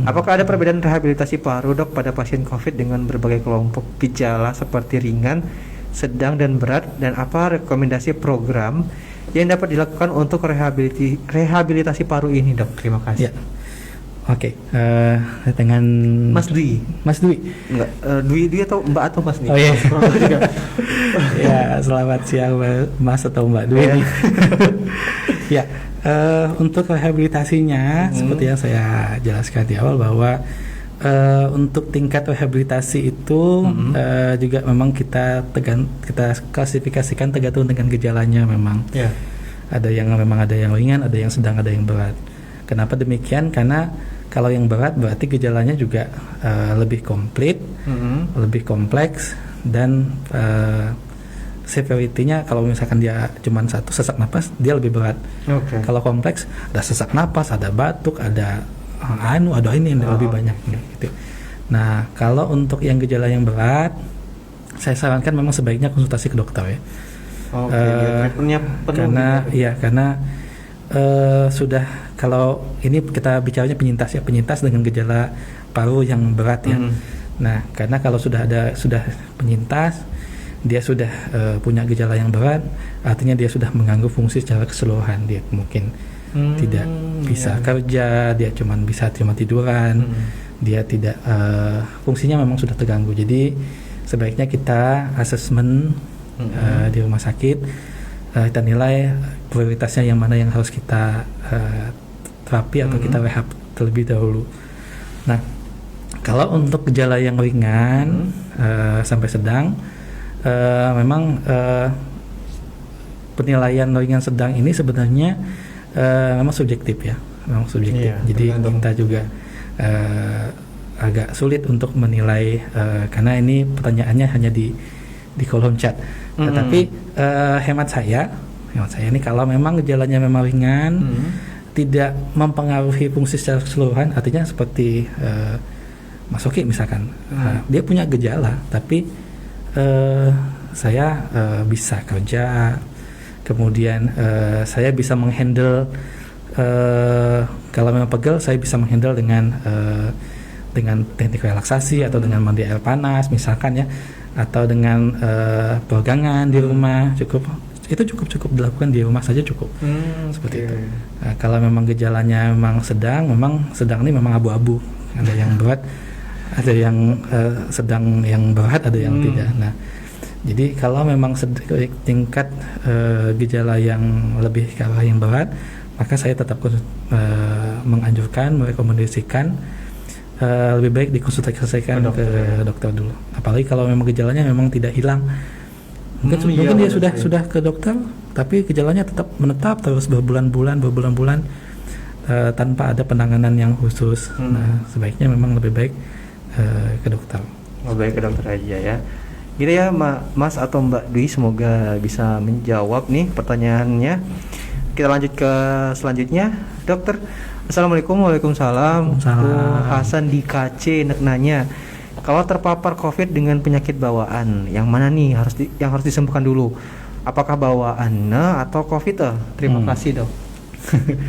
apakah ada perbedaan rehabilitasi paru Dok pada pasien COVID dengan berbagai kelompok gejala seperti ringan, sedang dan berat, dan apa rekomendasi program yang dapat dilakukan untuk rehabilitasi paru ini Dok? Terima kasih. Oke, dengan Mas Dwi. Enggak, Dwi atau Mbak atau Mas nih? Oh iya. Ya, selamat siang Mas atau Mbak Dwi. Ya, untuk rehabilitasinya seperti yang saya jelaskan di awal bahwa untuk tingkat rehabilitasi itu juga memang kita klasifikasikan tergantung dengan gejalanya memang. Ada yang memang ada yang ringan, ada yang sedang, ada yang berat. Kenapa demikian? Karena kalau yang berat berarti gejalanya juga lebih komplit, lebih kompleks, dan severity-nya kalau misalkan dia cuma satu sesak napas, dia lebih berat. Kalau kompleks, ada sesak napas, ada batuk, ada ada ini yang lebih banyak gitu. Nah, kalau untuk yang gejala yang berat, saya sarankan memang sebaiknya konsultasi ke dokter ya. Karena sudah, kalau ini kita bicaranya penyintas dengan gejala paru yang berat ya. Nah, karena kalau sudah penyintas, dia sudah punya gejala yang berat, artinya dia sudah mengganggu fungsi secara keseluruhan. Dia mungkin tidak bisa kerja, dia cuma tiduran, dia tidak fungsinya memang sudah terganggu. Jadi sebaiknya kita asesmen di rumah sakit, kita nilai prioritasnya yang mana yang harus kita terapi atau kita rehab terlebih dahulu. Nah, Kalau untuk gejala yang ringan sampai sedang, memang penilaian ringan sedang ini sebenarnya memang subjektif ya, memang subjektif. Iya, Jadi tergantung. kita juga agak sulit untuk menilai karena ini pertanyaannya hanya di kolom chat. Tetapi hemat saya ini kalau memang gejalanya memang ringan, tidak mempengaruhi fungsi secara keseluruhan, artinya seperti Mas Oki misalkan, dia punya gejala, tapi saya bisa kerja, kemudian saya bisa menghandle kalau memang pegel, saya bisa menghandle dengan teknik relaksasi atau dengan mandi air panas misalkan ya, atau dengan peregangan di rumah, cukup dilakukan di rumah saja cukup. Seperti itu. Nah, kalau memang gejalanya memang sedang ini memang abu-abu, ada yang berat, ada yang sedang, yang berat, ada yang tidak. Nah, jadi kalau memang tingkat gejala yang lebih ke arah yang berat, maka saya tetap menganjurkan, merekomendasikan lebih baik dikonsultasikan ke dokter dulu. Apalagi kalau memang gejalanya memang tidak hilang. Mungkin dia sudah ke dokter, tapi gejalanya tetap menetap terus berbulan-bulan tanpa ada penanganan yang khusus. Nah, sebaiknya memang lebih baik ke dokter. Lebih baik ke dokter aja ya. Gitu ya Mas atau Mbak Dwi, semoga bisa menjawab nih pertanyaannya. Kita lanjut ke selanjutnya, dokter. Assalamualaikum. Waalaikumsalam. Bu Hasan di KC nanya, kalau terpapar COVID dengan penyakit bawaan, yang mana nih yang harus disembuhkan dulu? Apakah bawaan atau COVID? Terima kasih dok.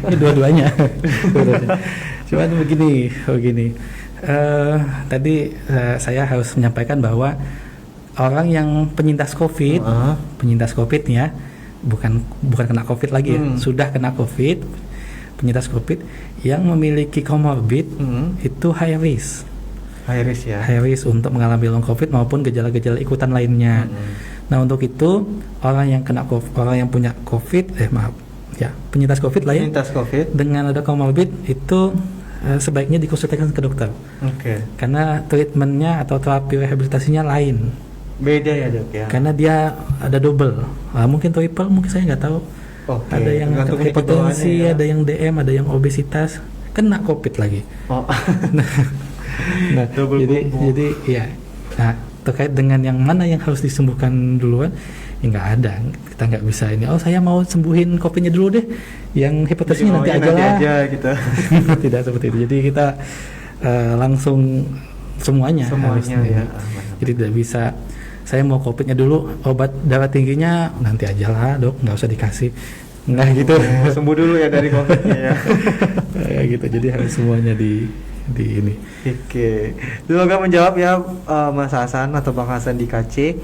Ini dua-duanya. Cuman begini. Tadi saya harus menyampaikan bahwa orang yang penyintas COVID ya, bukan kena COVID lagi ya, sudah kena COVID, penyintas COVID yang memiliki comorbid itu high risk. High risk untuk mengalami long COVID maupun gejala-gejala ikutan lainnya. Nah, untuk itu orang yang kena COVID, orang yang punya COVID, penyintas COVID lah ya, dengan ada comorbid itu sebaiknya dikonsultasikan ke dokter. Karena treatmentnya atau terapi rehabilitasinya lain. Beda ya dok ya. Karena dia ada double, mungkin triple, mungkin saya nggak tahu. Ada yang hipertensi, ya. Ada yang DM, ada yang obesitas, kena COVID lagi. Nah, jadi ya. Nah, terkait dengan yang mana yang harus disembuhkan duluan, ya nggak ada. Kita nggak bisa ini. Oh, saya mau sembuhin COVID-nya dulu deh. Yang hipertensinya nanti aja gitu. Tidak seperti itu. Jadi kita langsung semuanya ya. Jadi tidak bisa. Saya mau COVID-nya dulu, obat darah tingginya nanti aja lah dok, nggak usah dikasih. Nggak gitu. Sembuh dulu ya dari COVID-nya ya. Ya gitu. Jadi harus semuanya di ini. Oke. Semoga menjawab ya Mas Hasan atau Bang Hasan di KC.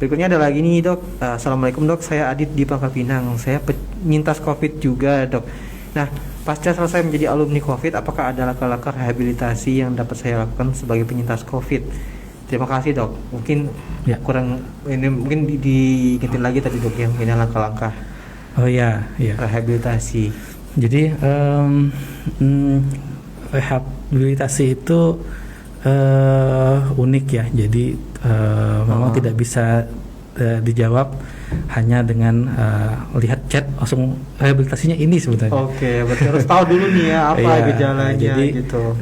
Berikutnya ada lagi nih dok. Assalamualaikum dok, saya Adit di Pangkal Pinang. Saya penyintas COVID juga dok. Nah, pasca selesai menjadi alumni COVID, apakah ada langkah-langkah rehabilitasi yang dapat saya lakukan sebagai penyintas COVID? Terima kasih dok. Mungkin kurang ini, mungkin diingetin lagi tadi dok yang ini langkah-langkah. Oh ya. Rehabilitasi. Jadi rehabilitasi itu unik ya. Jadi memang tidak bisa dijawab hanya dengan lihat chat langsung rehabilitasinya ini sebenarnya. Oke, berarti harus tahu dulu nih ya apa gejalanya jadi, gitu.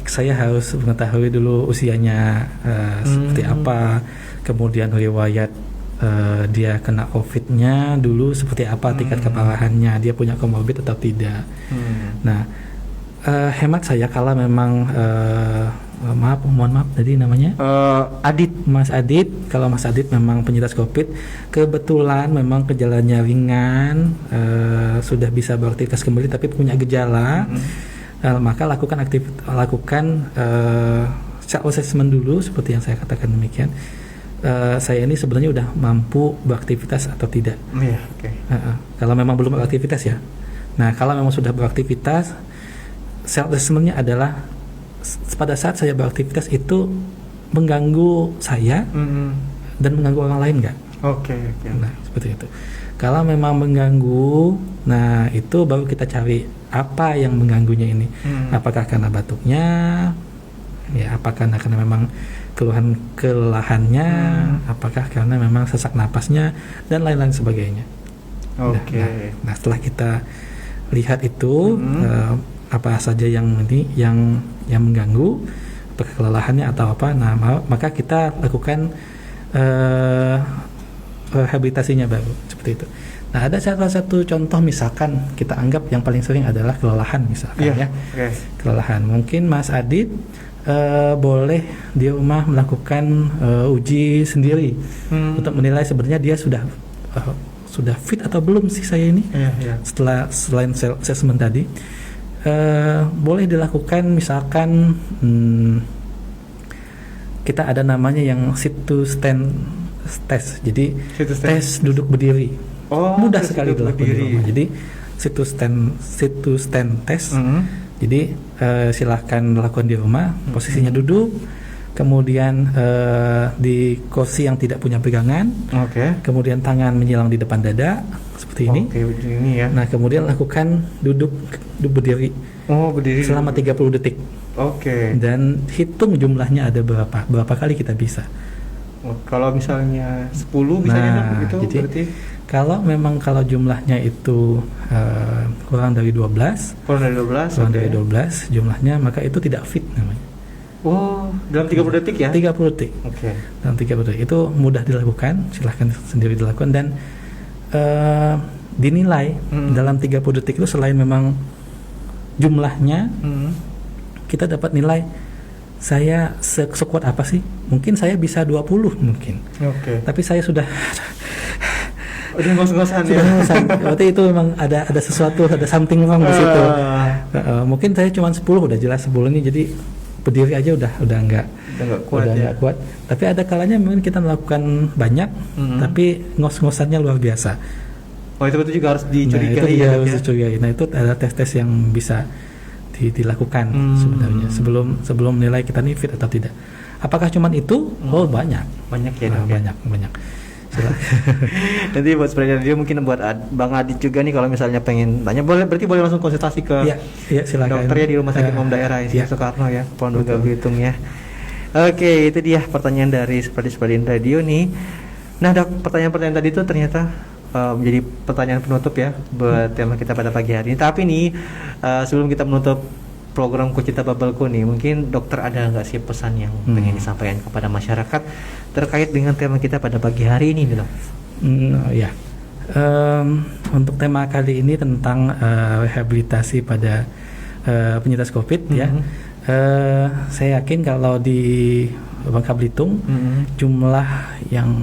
Saya harus mengetahui dulu usianya seperti apa, kemudian riwayat dia kena COVID-nya dulu seperti apa, tingkat keparahannya, dia punya comorbid atau tidak. Nah, hemat saya kalau memang mohon maaf tadi namanya Mas Adit. Kalau Mas Adit memang penyintas COVID, kebetulan memang gejalanya ringan, sudah bisa beraktivitas kembali tapi punya gejala, maka lakukan self assessment dulu seperti yang saya katakan demikian. Saya ini sebenarnya udah mampu beraktivitas atau tidak. Kalau memang belum beraktivitas ya. Nah, kalau memang sudah beraktivitas, self assessmentnya adalah pada saat saya beraktivitas itu mengganggu saya dan mengganggu orang lain nggak? Nah, seperti itu. Kalau memang mengganggu, nah itu baru kita cari apa yang mengganggunya ini. Apakah karena batuknya, Ya, apakah karena memang keluhan kelelahannya, apakah karena memang sesak napasnya dan lain-lain sebagainya. Oke. Nah, setelah kita lihat itu apa saja yang mengganggu, apakah kelelahannya atau apa, nah maka kita lakukan rehabilitasinya baru seperti itu. Nah, ada salah satu contoh, misalkan kita anggap yang paling sering adalah kelelahan misalkan ya. Kelelahan. Mungkin Mas Adit boleh di rumah melakukan uji sendiri untuk menilai sebenarnya dia sudah fit atau belum sih saya ini. Selain assessment tadi, boleh dilakukan misalkan kita ada namanya yang sit to stand test. Jadi tes duduk berdiri. Mudah sekali dilakukan di rumah. Jadi sit to stand test. Jadi silahkan lakukan di rumah, posisinya duduk, kemudian di kursi yang tidak punya pegangan, kemudian tangan menyilang di depan dada seperti ini. Ya. Nah, kemudian lakukan duduk berdiri, berdiri selama 30 detik. Dan hitung jumlahnya ada berapa kali kita bisa. Kalau misalnya 10 misalnya begitu, jadi berarti kalau jumlahnya itu kurang dari 12 jumlahnya, maka itu tidak fit namanya. Dalam 30 detik ya? 30 detik. Dalam 30 detik itu mudah dilakukan, silahkan sendiri dilakukan dan dinilai dalam 30 detik itu selain memang jumlahnya, kita dapat nilai saya sekuat apa sih? Mungkin saya bisa 20 mungkin. Tapi saya sudah ngos-ngosan ya. Berarti itu memang ada sesuatu, ada something wrong di situ. Mungkin saya cuma 10 udah jelas 10 ini, jadi berdiri aja udah nggak kuat. Tapi ada kalanya mungkin kita melakukan banyak, tapi ngos-ngosannya luar biasa. Itu juga harus dicurigai. Nah, itu harus dicurigai. Nah, itu ada tes-tes yang bisa dilakukan sebenarnya sebelum menilai kita ini fit atau tidak. Apakah cuma itu? Banyak ya. Banyak. Nanti buat spreader dia, mungkin buat Bang Adit juga nih, kalau misalnya pengen tanya, berarti boleh langsung konsultasi ke silakan. dokter ya di Rumah Sakit Umum Daerah Soekarno ya, Pondoga Belitung ya. Oke, itu dia pertanyaan dari Spreadin Radio nih. Nah, Dok, pertanyaan-pertanyaan tadi itu ternyata menjadi pertanyaan penutup ya buat tema kita pada pagi hari ini. Tapi nih, sebelum kita menutup program Kucinta Bubble-ku nih, mungkin dokter ada nggak sih pesan yang pengen disampaikan kepada masyarakat terkait dengan tema kita pada pagi hari ini, Dok? Untuk tema kali ini tentang rehabilitasi pada penyintas COVID ya. Saya yakin kalau di Bangka Belitung jumlah yang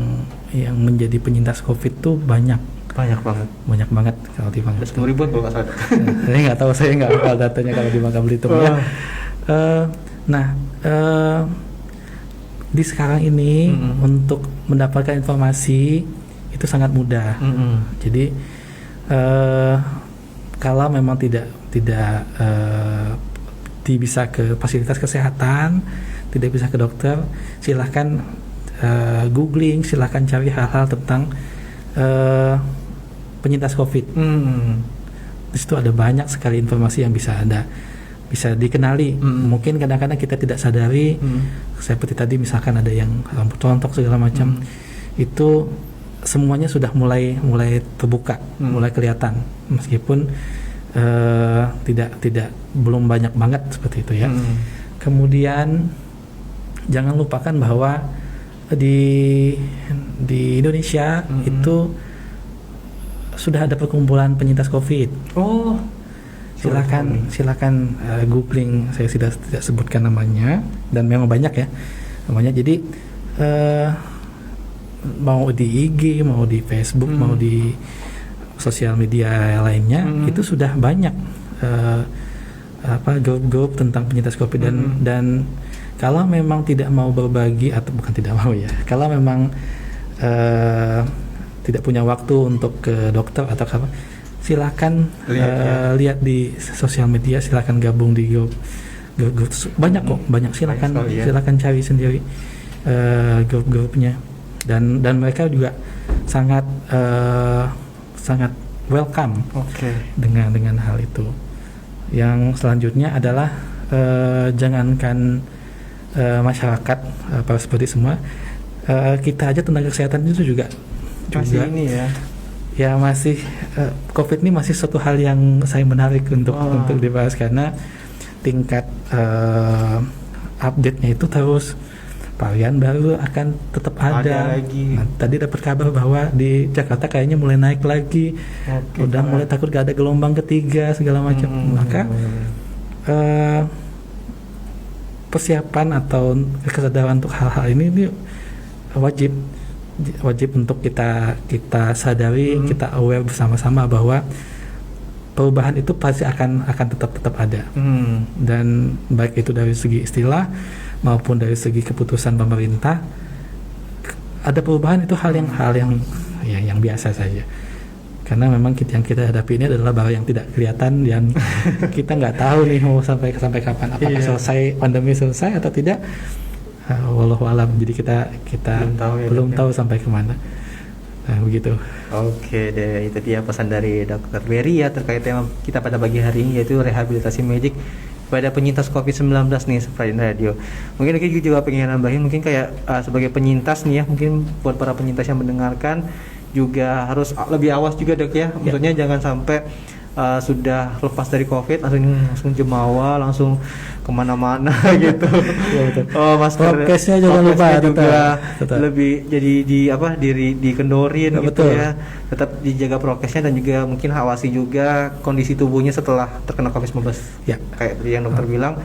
menjadi penyintas COVID itu banyak banget kalau di Bangka. 10 ribuan kalau nggak salah. Saya nggak tahu, saya nggak hafal datanya kalau di Bangka Belitung ya. Di sekarang ini untuk mendapatkan informasi itu sangat mudah. Jadi kalau memang tidak bisa ke fasilitas kesehatan, tidak bisa ke dokter, silahkan googling, silahkan cari hal-hal tentang penyintas COVID. Di situ ada banyak sekali informasi yang bisa dikenali. Mungkin kadang-kadang kita tidak sadari, seperti tadi misalkan ada yang rambut rontok segala macam, itu semuanya sudah mulai terbuka, mulai kelihatan, meskipun belum banyak banget seperti itu ya. Kemudian jangan lupakan bahwa di Indonesia itu sudah ada perkumpulan penyintas COVID. Silakan googling, saya tidak sebutkan namanya, dan memang banyak ya namanya. Jadi mau di IG, mau di Facebook, mau di sosial media lainnya, itu sudah banyak grup-grup tentang penyintas COVID. Dan kalau memang tidak mau berbagi, atau bukan tidak mau ya, kalau memang tidak punya waktu untuk ke dokter atau apa, silakan lihat di sosial media, silakan gabung di grup banyak kok, silakan cari sendiri grup-grupnya, dan mereka juga sangat welcome dengan hal itu. Yang selanjutnya adalah jangankan masyarakat para seperti semua, kita aja tenaga kesehatan itu juga ini ya. Ya masih COVID ini masih suatu hal yang saya menarik untuk dibahas, karena tingkat update-nya itu terus, varian baru akan tetap ada lagi. Nah, tadi dapat kabar bahwa di Jakarta kayaknya mulai naik lagi. Udah mulai takut gak ada gelombang ketiga segala macam. Maka persiapan atau kesadaran untuk hal-hal ini wajib untuk kita sadari, kita aware bersama-sama bahwa perubahan itu pasti akan tetap ada. Dan baik itu dari segi istilah maupun dari segi keputusan pemerintah, ada perubahan itu hal yang biasa saja. Karena memang yang kita hadapi ini adalah barang yang tidak kelihatan, yang kita nggak tahu nih mau sampai kapan, apakah selesai pandemi selesai atau tidak. Wallahu alam. Jadi kita belum tahu sampai kemana. Nah, begitu. Oke deh, itu dia pesan dari Dr. Berry ya terkait tema kita pada pagi hari ini, yaitu rehabilitasi medik pada penyintas COVID-19 nih Sprint Radio. Mungkin kita juga pengen nambahin, mungkin kayak sebagai penyintas nih ya, mungkin buat para penyintas yang mendengarkan juga harus lebih awas juga Dok ya. Maksudnya jangan sampai sudah lepas dari COVID langsung jemawa, langsung kemana-mana gitu. Masker prokesnya jangan lupa juga lebih jadi dikendorin gitu ya. Tetap dijaga prokesnya dan juga mungkin awasi juga kondisi tubuhnya setelah terkena COVID-19. Kayak yang dokter bilang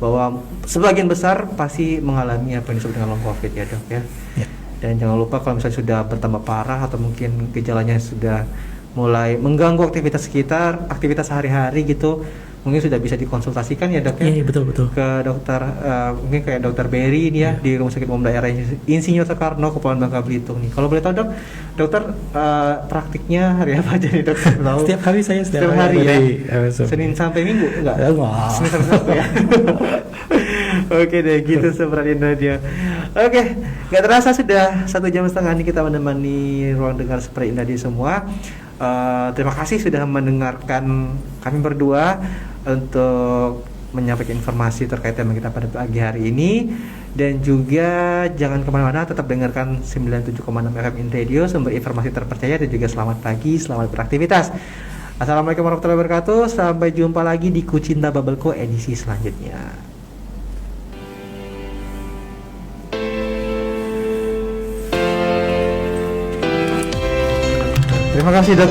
bahwa sebagian besar pasti mengalami apa yang disebut dengan long COVID ya Dok ya. Dan jangan lupa kalau misalnya sudah bertambah parah atau mungkin gejalanya sudah mulai mengganggu aktivitas sekitar, aktivitas sehari-hari gitu, mungkin sudah bisa dikonsultasikan ya Dok ya. Iya betul. Ke dokter, mungkin kayak Dokter Berry ini ya di Rumah Sakit Umum Daerah Insinyur Soekarno, Kepulauan Bangka Belitung nih. Kalau boleh tahu Dok, dokter praktiknya hari apa aja nih Dokter? Setiap hari saya setiap hari ya. Senin sampai Minggu enggak? Senin sampai Sabtu ya. Oke deh, gitu seperti radio. Oke, nggak terasa sudah 1,5 jam nih kita menemani ruang dengar seperti radio semua. Terima kasih sudah mendengarkan kami berdua untuk menyampaikan informasi terkait tema kita pada pagi hari ini. Dan juga jangan kemana-mana, tetap dengarkan 97,6 FM In Radio, sumber informasi terpercaya. Dan juga selamat pagi, selamat beraktivitas. Assalamualaikum warahmatullahi wabarakatuh. Sampai jumpa lagi di Kucinta Babelko edisi selanjutnya. Terima kasih Dok.